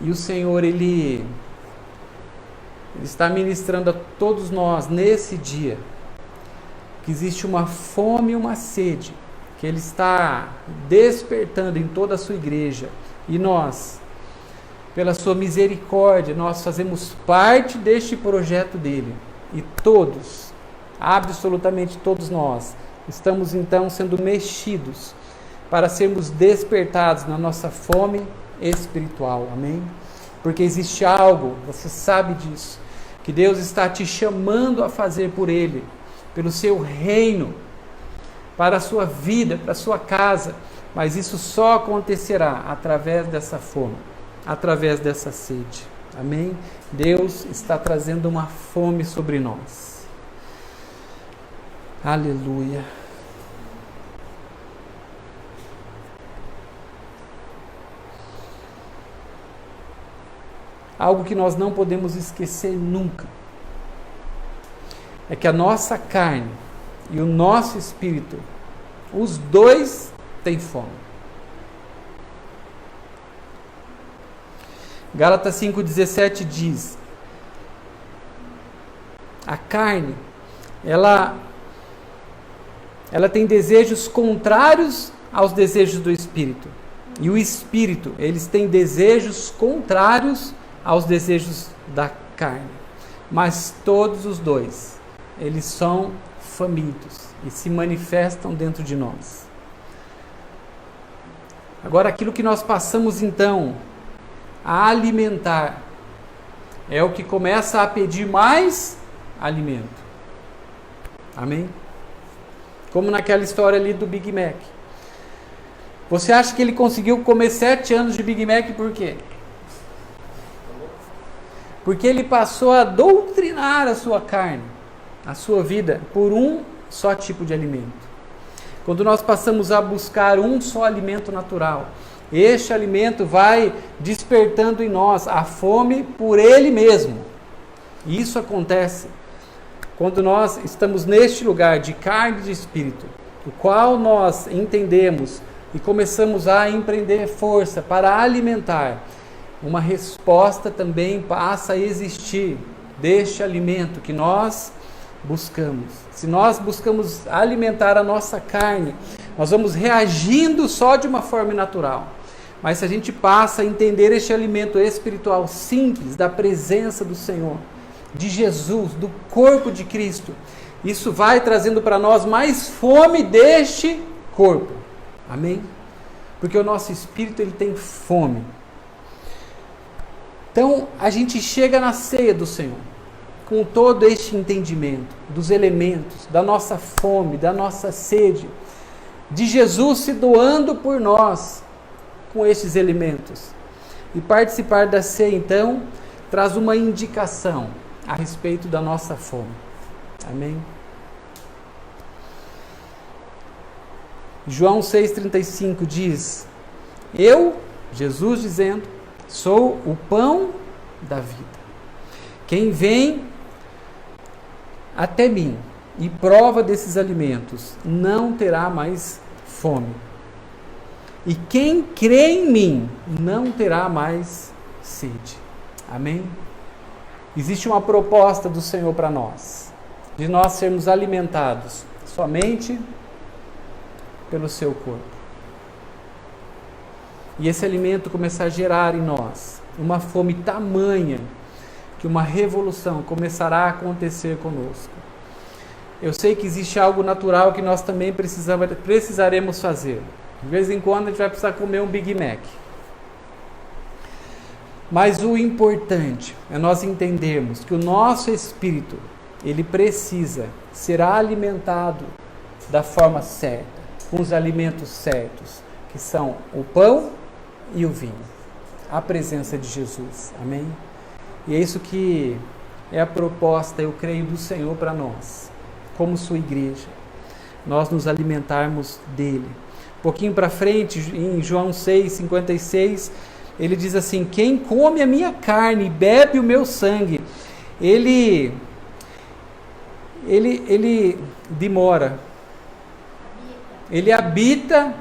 E o Senhor, Ele está ministrando a todos nós nesse dia que existe uma fome e uma sede que Ele está despertando em toda a sua igreja. E nós, pela sua misericórdia, nós fazemos parte deste projeto dele. E todos, absolutamente todos nós, estamos então sendo mexidos para sermos despertados na nossa fome espiritual. Amém? Porque existe algo, você sabe disso, que Deus está te chamando a fazer por Ele, pelo seu reino, para a sua vida, para a sua casa. Mas isso só acontecerá através dessa fome. através dessa sede. Amém? Deus está trazendo uma fome sobre nós. Aleluia. Algo que nós não podemos esquecer nunca é que a nossa carne e o nosso espírito, os dois têm fome. Gálatas 5,17 diz: a carne, ela tem desejos contrários aos desejos do espírito. E o espírito, eles têm desejos contrários aos desejos da carne. Mas todos os dois, eles são famintos e se manifestam dentro de nós. Agora, aquilo que nós passamos então a alimentar é o que começa a pedir mais alimento. Amém? Como naquela história ali do Big Mac. Você acha que ele conseguiu comer 7 anos de Big Mac por quê? Porque ele passou a doutrinar a sua carne, a sua vida, por um só tipo de alimento. Quando nós passamos a buscar um só alimento natural, este alimento vai despertando em nós a fome por ele mesmo. E isso acontece quando nós estamos neste lugar de carne e de espírito, o qual nós entendemos e começamos a empreender força para alimentar. Uma resposta também passa a existir deste alimento que nós buscamos. Se nós buscamos alimentar a nossa carne, nós vamos reagindo só de uma forma natural. Mas se a gente passa a entender este alimento espiritual simples da presença do Senhor, de Jesus, do corpo de Cristo, isso vai trazendo para nós mais fome deste corpo. Amém? Porque o nosso espírito, ele tem fome. Então, a gente chega na ceia do Senhor, com todo este entendimento dos elementos, da nossa fome, da nossa sede, de Jesus se doando por nós com estes elementos. E participar da ceia, então, traz uma indicação a respeito da nossa fome. Amém? João 6,35 diz: eu, Jesus dizendo, sou o pão da vida. Quem vem até mim e prova desses alimentos não terá mais fome. E quem crê em mim não terá mais sede. Amém? Existe uma proposta do Senhor para nós, de nós sermos alimentados somente pelo seu corpo. E esse alimento começar a gerar em nós uma fome tamanha que uma revolução começará a acontecer conosco. Eu sei que existe algo natural que nós também precisaremos fazer. De vez em quando a gente vai precisar comer um Big Mac. Mas o importante é nós entendermos que o nosso espírito, ele precisa ser alimentado da forma certa, com os alimentos certos, que são o pão e o vinho, a presença de Jesus. Amém? E é isso que é a proposta, eu creio, do Senhor para nós, como sua igreja, nós nos alimentarmos dele. Um pouquinho para frente, em João 6,56, ele diz assim: quem come a minha carne e bebe o meu sangue, ele demora, ele habita,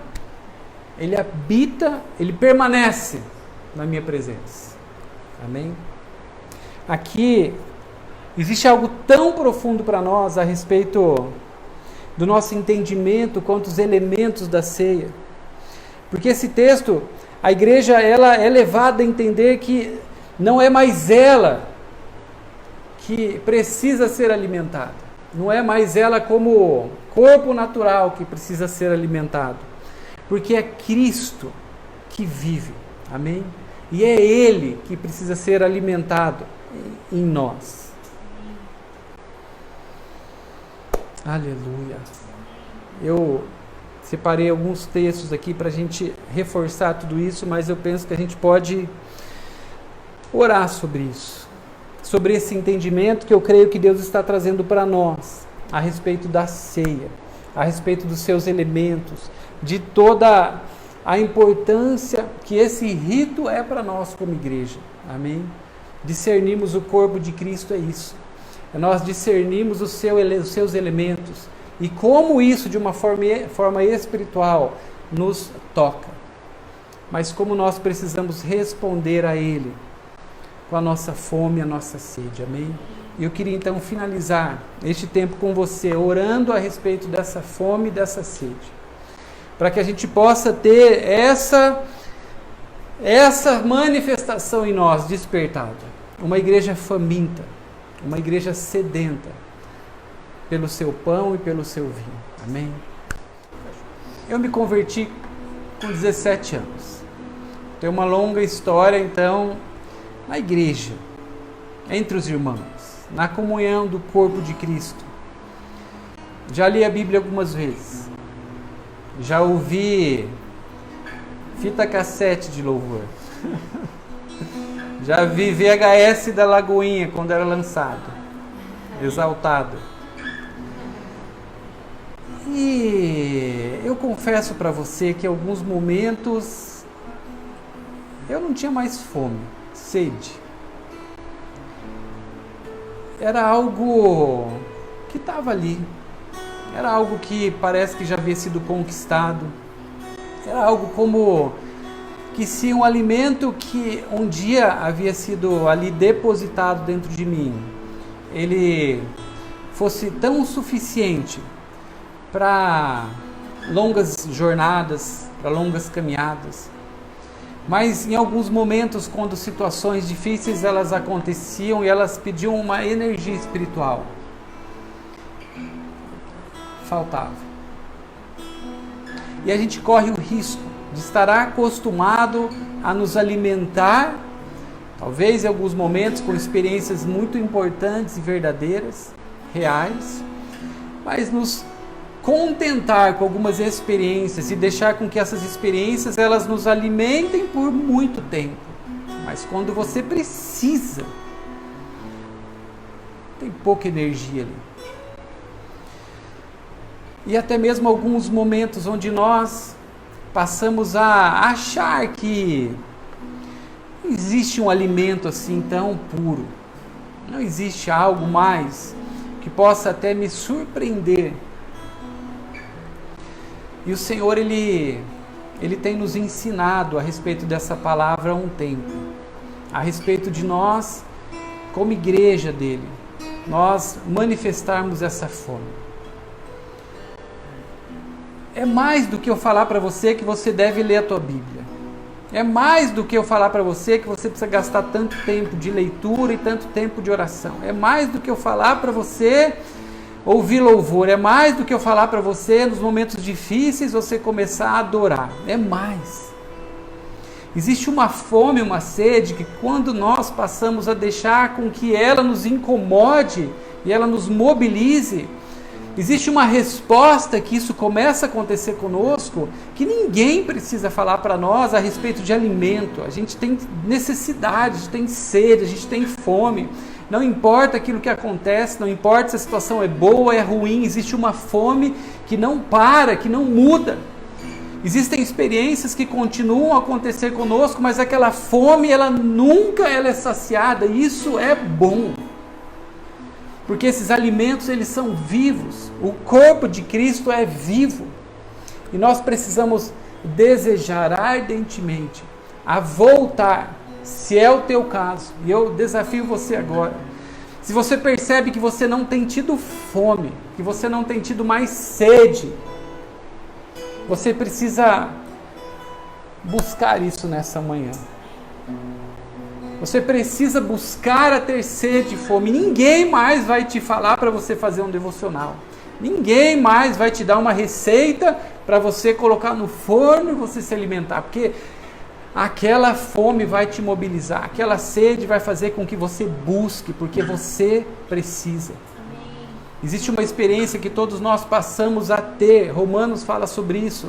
ele permanece na minha presença. Amém? Aqui existe algo tão profundo para nós a respeito do nosso entendimento quanto os elementos da ceia. Porque esse texto, a igreja, ela é levada a entender que não é mais ela que precisa ser alimentada. Não é mais ela como corpo natural que precisa ser alimentado. Porque é Cristo que vive. Amém? E é Ele que precisa ser alimentado em nós. Aleluia. Eu separei alguns textos aqui para a gente reforçar tudo isso, mas eu penso que a gente pode orar sobre isso, sobre esse entendimento que eu creio que Deus está trazendo para nós, a respeito da ceia, a respeito dos seus elementos, de toda a importância que esse rito é para nós como igreja. Amém? Discernimos o corpo de Cristo é isso. É nós discernimos os seus elementos e como isso de uma forma espiritual nos toca. Mas como nós precisamos responder a Ele com a nossa fome e a nossa sede. Amém? E eu queria então finalizar este tempo com você, orando a respeito dessa fome e dessa sede, para que a gente possa ter essa manifestação em nós despertada. Uma igreja faminta, uma igreja sedenta pelo seu pão e pelo seu vinho. Amém? Eu me converti com 17 anos. Tem uma longa história, então, na igreja, entre os irmãos, na comunhão do corpo de Cristo. Já li a Bíblia algumas vezes. Já ouvi fita cassete de louvor. Já vi VHS da Lagoinha quando era lançado. Exaltado. E eu confesso para você que em alguns momentos eu não tinha mais fome, sede. Era algo que estava ali. Era algo que parece que já havia sido conquistado. Era algo como que se um alimento que um dia havia sido ali depositado dentro de mim, ele fosse tão suficiente para longas jornadas, para longas caminhadas. Mas em alguns momentos, quando situações difíceis elas aconteciam e elas pediam uma energia espiritual, faltava. E a gente corre o risco de estar acostumado a nos alimentar, talvez em alguns momentos com experiências muito importantes e verdadeiras, reais, mas nos contentar com algumas experiências e deixar com que essas experiências elas nos alimentem por muito tempo. Mas quando você precisa, tem pouca energia ali. E até mesmo alguns momentos onde nós passamos a achar que não existe um alimento assim tão puro. Não existe algo mais que possa até me surpreender. E o Senhor, Ele tem nos ensinado a respeito dessa palavra há um tempo. A respeito de nós, como igreja dEle, nós manifestarmos essa fome. É mais do que eu falar para você que você deve ler a tua Bíblia. É mais do que eu falar para você que você precisa gastar tanto tempo de leitura e tanto tempo de oração. É mais do que eu falar para você ouvir louvor. É mais do que eu falar para você nos momentos difíceis você começar a adorar. É mais. Existe uma fome, uma sede que quando nós passamos a deixar com que ela nos incomode e ela nos mobilize, existe uma resposta que isso começa a acontecer conosco, que ninguém precisa falar para nós a respeito de alimento. A gente tem necessidade, a gente tem sede, a gente tem fome. Não importa aquilo que acontece, não importa se a situação é boa ou é ruim, existe uma fome que não para, que não muda. Existem experiências que continuam a acontecer conosco, mas aquela fome, ela nunca é saciada, e isso é bom. Porque esses alimentos, eles são vivos. O corpo de Cristo é vivo. E nós precisamos desejar ardentemente a voltar, se é o teu caso. E eu desafio você agora. Se você percebe que você não tem tido fome, que você não tem tido mais sede, você precisa buscar isso nessa manhã. Você precisa buscar a ter sede e fome. Ninguém mais vai te falar para você fazer um devocional. Ninguém mais vai te dar uma receita para você colocar no forno e você se alimentar. Porque aquela fome vai te mobilizar. Aquela sede vai fazer com que você busque, porque você precisa. Existe uma experiência que todos nós passamos a ter. Romanos fala sobre isso.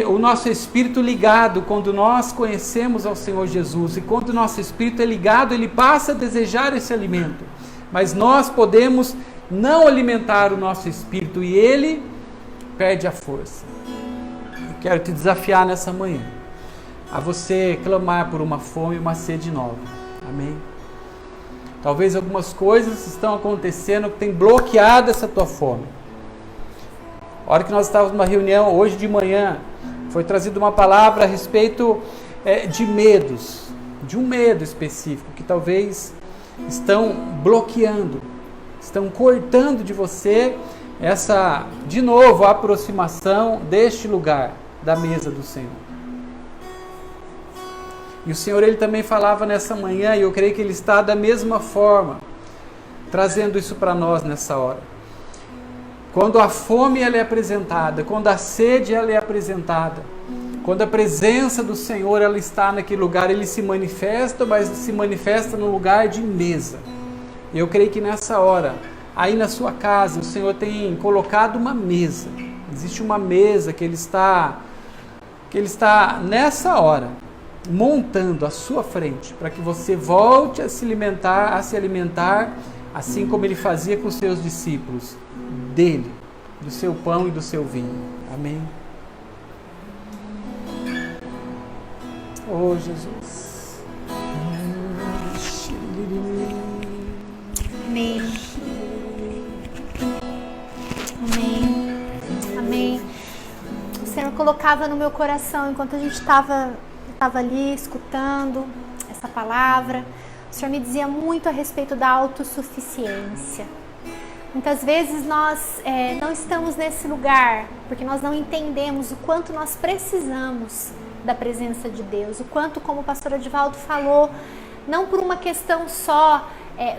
o nosso espírito ligado quando nós conhecemos ao Senhor Jesus. E quando o nosso espírito é ligado, ele passa a desejar esse alimento. Mas nós podemos não alimentar o nosso espírito e ele perde a força. Eu quero te desafiar nessa manhã a você clamar por uma fome e uma sede nova. Amém? Talvez algumas coisas estão acontecendo que tem bloqueado essa tua fome. A hora que nós estávamos numa reunião, hoje de manhã, foi trazida uma palavra a respeito de medos, de um medo específico, que talvez estão bloqueando, estão cortando de você essa, de novo, a aproximação deste lugar, da mesa do Senhor. E o Senhor, ele também falava nessa manhã, e eu creio que ele está da mesma forma, trazendo isso para nós nessa hora. Quando a fome ela é apresentada, quando a sede ela é apresentada, quando a presença do Senhor ela está naquele lugar, ele se manifesta, mas se manifesta no lugar de mesa. E eu creio que nessa hora, aí na sua casa, o Senhor tem colocado uma mesa. Existe uma mesa que ele está nessa hora montando à sua frente, para que você volte a se alimentar, assim como ele fazia com os seus discípulos, dele, do seu pão e do seu vinho. Amém? Oh, Jesus. Amém. Amém. Amém. O Senhor colocava no meu coração, enquanto a gente estava ali escutando essa palavra, o Senhor me dizia muito a respeito da autossuficiência. Muitas vezes nós não estamos nesse lugar porque nós não entendemos o quanto nós precisamos da presença de Deus, o quanto, como o pastor Edivaldo falou, não por uma questão só,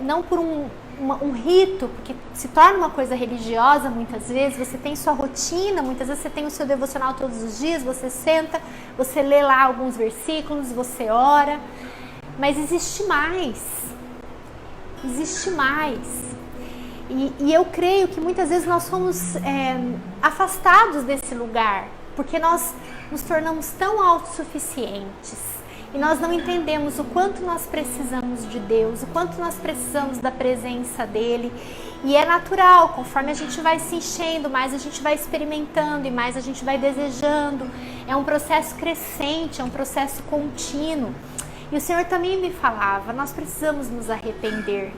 não por um rito, porque se torna uma coisa religiosa muitas vezes, você tem sua rotina, muitas vezes você tem o seu devocional todos os dias, você senta, você lê lá alguns versículos, você ora, mas existe mais. E eu creio que muitas vezes nós somos afastados desse lugar, porque nós nos tornamos tão autossuficientes e nós não entendemos o quanto nós precisamos de Deus, o quanto nós precisamos da presença dEle. E é natural, conforme a gente vai se enchendo, mais a gente vai experimentando e mais a gente vai desejando. É um processo crescente, é um processo contínuo. E o Senhor também me falava, nós precisamos nos arrepender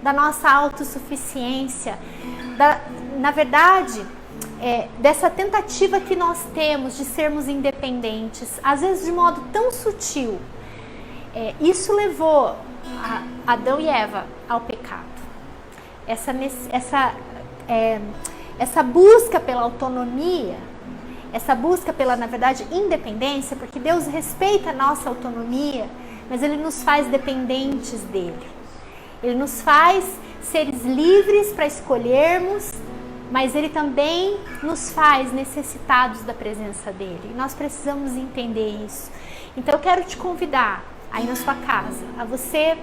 da nossa autossuficiência, na verdade, dessa tentativa que nós temos de sermos independentes, às vezes de modo tão sutil. Isso levou Adão e Eva ao pecado. Essa busca pela autonomia, essa busca pela, na verdade, independência, porque Deus respeita a nossa autonomia, mas Ele nos faz dependentes dEle. Ele nos faz seres livres para escolhermos, mas Ele também nos faz necessitados da presença dEle. E nós precisamos entender isso. Então eu quero te convidar aí na sua casa a você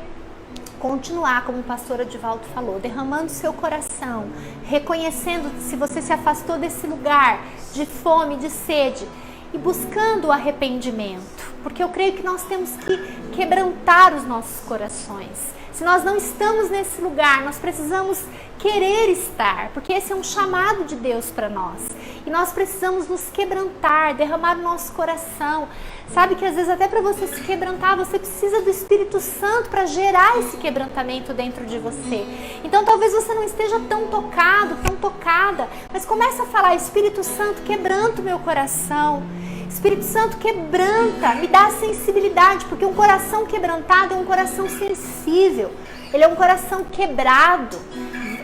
continuar, como o pastor Edivaldo falou, derramando seu coração, reconhecendo se você se afastou desse lugar de fome, de sede, e buscando o arrependimento. Porque eu creio que nós temos que quebrantar os nossos corações. Se nós não estamos nesse lugar, nós precisamos querer estar, porque esse é um chamado de Deus para nós. E nós precisamos nos quebrantar, derramar o nosso coração. Sabe que às vezes até para você se quebrantar, você precisa do Espírito Santo para gerar esse quebrantamento dentro de você. Então talvez você não esteja tão tocado, tão tocada, mas começa a falar: Espírito Santo, quebranta o meu coração. Espírito Santo, quebranta, me dá sensibilidade, porque um coração quebrantado é um coração sensível, ele é um coração quebrado,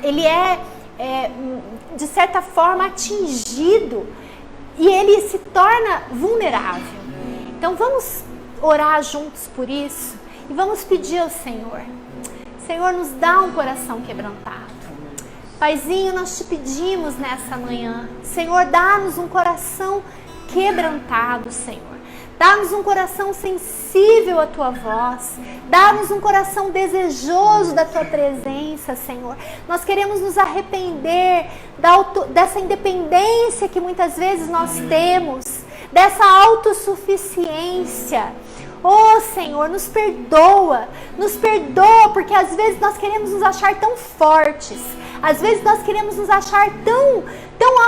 ele de certa forma atingido e ele se torna vulnerável. Então vamos orar juntos por isso e vamos pedir ao Senhor: Senhor, nos dá um coração quebrantado. Paizinho, nós te pedimos nessa manhã, Senhor, dá-nos um coração quebrantado, Senhor. Dá-nos um coração sensível à Tua voz. Dá-nos um coração desejoso da Tua presença, Senhor. Nós queremos nos arrepender dessa independência que muitas vezes nós temos, dessa autossuficiência. Oh, Senhor, nos perdoa, porque às vezes nós queremos nos achar tão fortes, às vezes nós queremos nos achar tão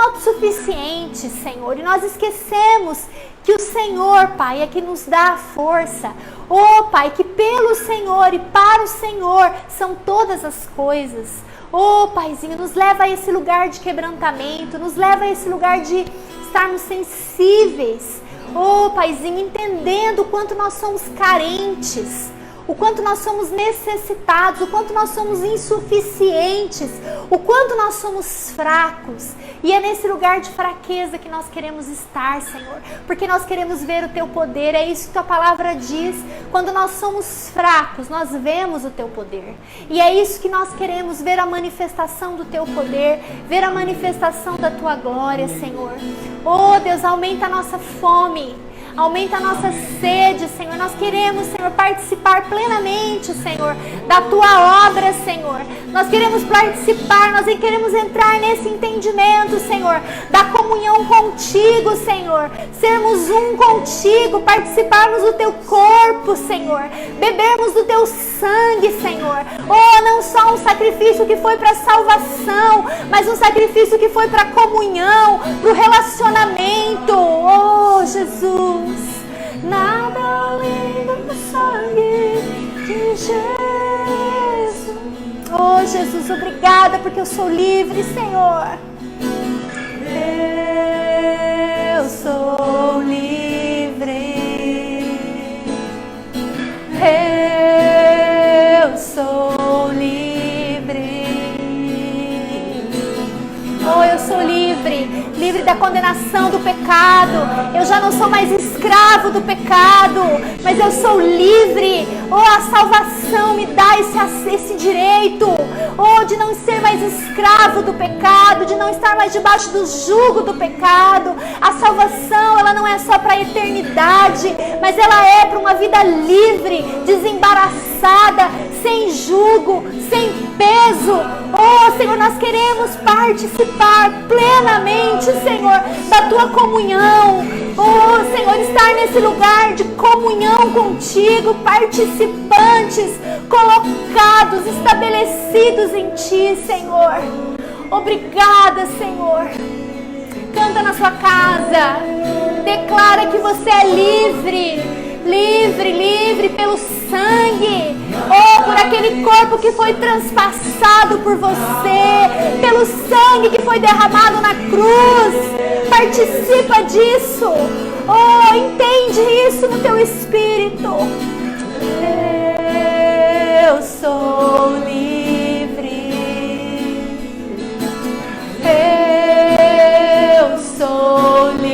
autossuficientes, Senhor, e nós esquecemos que o Senhor, Pai, é que nos dá a força. Oh, Pai, que pelo Senhor e para o Senhor são todas as coisas. Oh, Paizinho, nos leva a esse lugar de quebrantamento, nos leva a esse lugar de estarmos sensíveis. Oh, Paizinho, entendendo o quanto nós somos carentes, o quanto nós somos necessitados, o quanto nós somos insuficientes, o quanto nós somos fracos. E é nesse lugar de fraqueza que nós queremos estar, Senhor, porque nós queremos ver o Teu poder. É isso que Tua palavra diz. Quando nós somos fracos, nós vemos o Teu poder. E é isso que nós queremos, ver a manifestação do Teu poder, ver a manifestação da Tua glória, Senhor. Oh, Deus, aumenta a nossa fome, aumenta a nossa sede, Senhor. Nós queremos, Senhor, participar plenamente, Senhor, da Tua obra, Senhor. Nós queremos participar, nós queremos entrar nesse entendimento, Senhor, da comunhão contigo, Senhor. Sermos um contigo, participarmos do Teu corpo, Senhor. Bebermos do Teu sangue, Senhor. Oh, não só um sacrifício que foi para salvação, mas um sacrifício que foi para comunhão, para o relacionamento. Oh, Jesus. Nada além do sangue de Jesus. Oh, Jesus, obrigada porque eu sou livre, Senhor. Eu sou livre. Eu sou livre. Oh, eu sou livre, livre da condenação do pecado. Eu já não sou mais escravo do pecado, mas eu sou livre. Oh, a salvação me dá esse direito. Oh, de não ser mais escravo do pecado, de não estar mais debaixo do jugo do pecado. A salvação, ela não é só para a eternidade, mas ela é para uma vida livre, desembaraçada, sem jugo, sem peso. Oh, Senhor, nós queremos participar plenamente, Senhor, da Tua comunhão. Oh, Senhor, estar nesse lugar de comunhão contigo, participantes, colocados, estabelecidos em Ti, Senhor. Obrigada, Senhor. Canta na sua casa, declara que você é livre. Livre, livre pelo sangue, oh, por aquele corpo que foi transpassado por você, pelo sangue que foi derramado na cruz. Participa disso, oh, entende isso no teu espírito. Eu sou livre. Eu sou livre.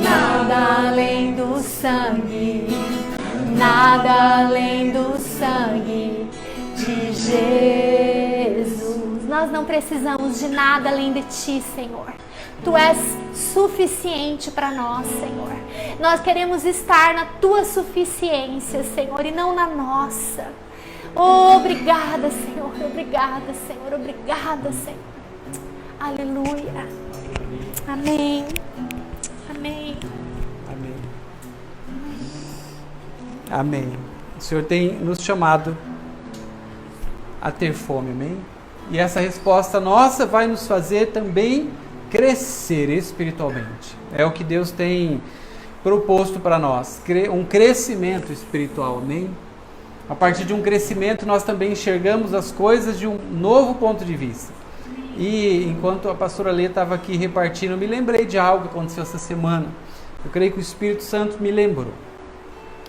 Nada além do sangue, nada além do sangue de Jesus. Nós não precisamos de nada além de Ti, Senhor. Tu és suficiente para nós, Senhor. Nós queremos estar na Tua suficiência, Senhor, e não na nossa. Oh, obrigada, Senhor, obrigada, Senhor, obrigada, Senhor. Aleluia. Amém. Amém. Amém. Amém. O Senhor tem nos chamado a ter fome, amém? E essa resposta nossa vai nos fazer também crescer espiritualmente. É o que Deus tem proposto para nós, um crescimento espiritual, amém? A partir de um crescimento nós também enxergamos as coisas de um novo ponto de vista. E enquanto a pastora Lê estava aqui repartindo, eu me lembrei de algo que aconteceu essa semana. Eu creio que o Espírito Santo me lembrou.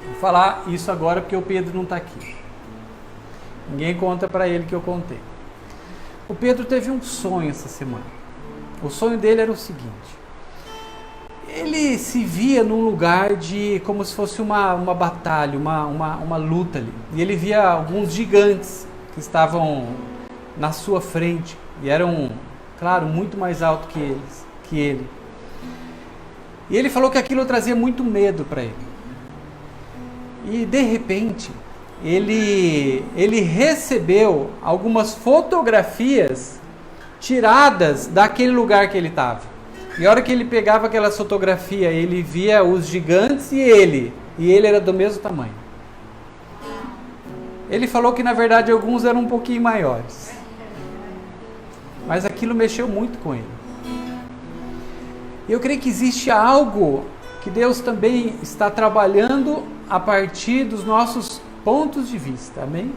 Vou falar isso agora porque o Pedro não está aqui. Ninguém conta para ele que eu contei. O Pedro teve um sonho essa semana. O sonho dele era o seguinte: ele se via num lugar de como se fosse uma batalha, uma luta ali. E ele via alguns gigantes que estavam na sua frente. E eram, claro, muito mais altos que ele. E ele falou que aquilo trazia muito medo para ele. E de repente, ele recebeu algumas fotografias tiradas daquele lugar que ele estava. E a hora que ele pegava aquela fotografia, ele via os gigantes e ele era do mesmo tamanho. Ele falou que na verdade alguns eram um pouquinho maiores. Mas aquilo mexeu muito com ele. E eu creio que existe algo que Deus também está trabalhando a partir dos nossos pontos de vista, amém?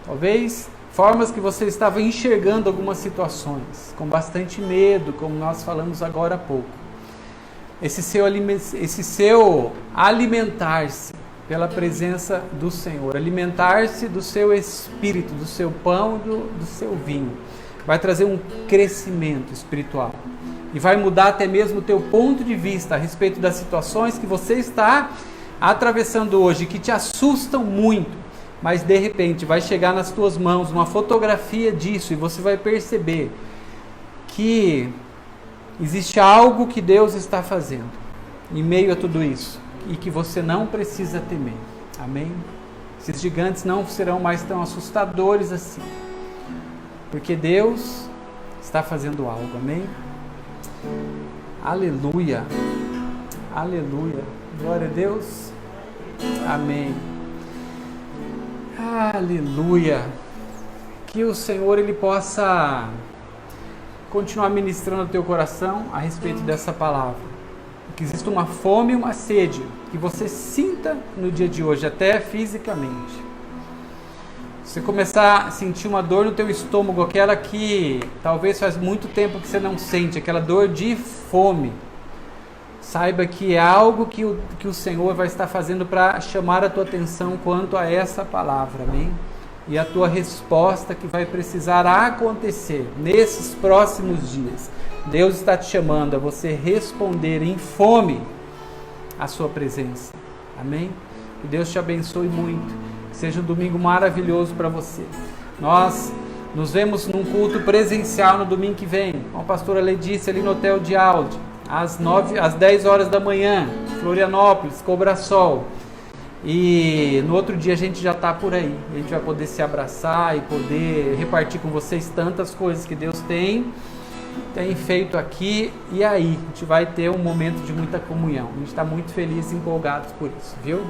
Talvez formas que você estava enxergando algumas situações, com bastante medo, como nós falamos agora há pouco. Esse seu alimentar-se pela presença do Senhor, alimentar-se do seu espírito, do seu pão, do seu vinho, vai trazer um crescimento espiritual. E vai mudar até mesmo o teu ponto de vista a respeito das situações que você está atravessando hoje, que te assustam muito, mas de repente vai chegar nas tuas mãos uma fotografia disso e você vai perceber que existe algo que Deus está fazendo em meio a tudo isso e que você não precisa temer. Amém? Esses gigantes não serão mais tão assustadores assim, porque Deus está fazendo algo. Amém? Aleluia, aleluia, glória a Deus, amém, aleluia. Que o Senhor ele possa continuar ministrando no teu coração a respeito dessa palavra, que exista uma fome e uma sede que você sinta no dia de hoje, até fisicamente. Você começar a sentir uma dor no teu estômago, aquela que talvez faz muito tempo que você não sente, aquela dor de fome, saiba que é algo que o Senhor vai estar fazendo para chamar a tua atenção quanto a essa palavra, amém? E a tua resposta que vai precisar acontecer nesses próximos dias. Deus está te chamando a você responder em fome à sua presença, amém? Que Deus te abençoe muito. Seja um domingo maravilhoso para você. Nós nos vemos num culto presencial no domingo que vem, com a pastora Letícia ali no Hotel de Aldi, às 10 horas da manhã, Florianópolis, Cobrasol. E no outro dia a gente já está por aí. A gente vai poder se abraçar e poder repartir com vocês tantas coisas que Deus tem feito aqui. E aí, a gente vai ter um momento de muita comunhão. A gente está muito feliz e empolgados por isso, viu?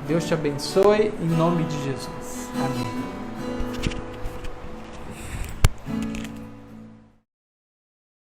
Deus te abençoe, em nome de Jesus. Amém.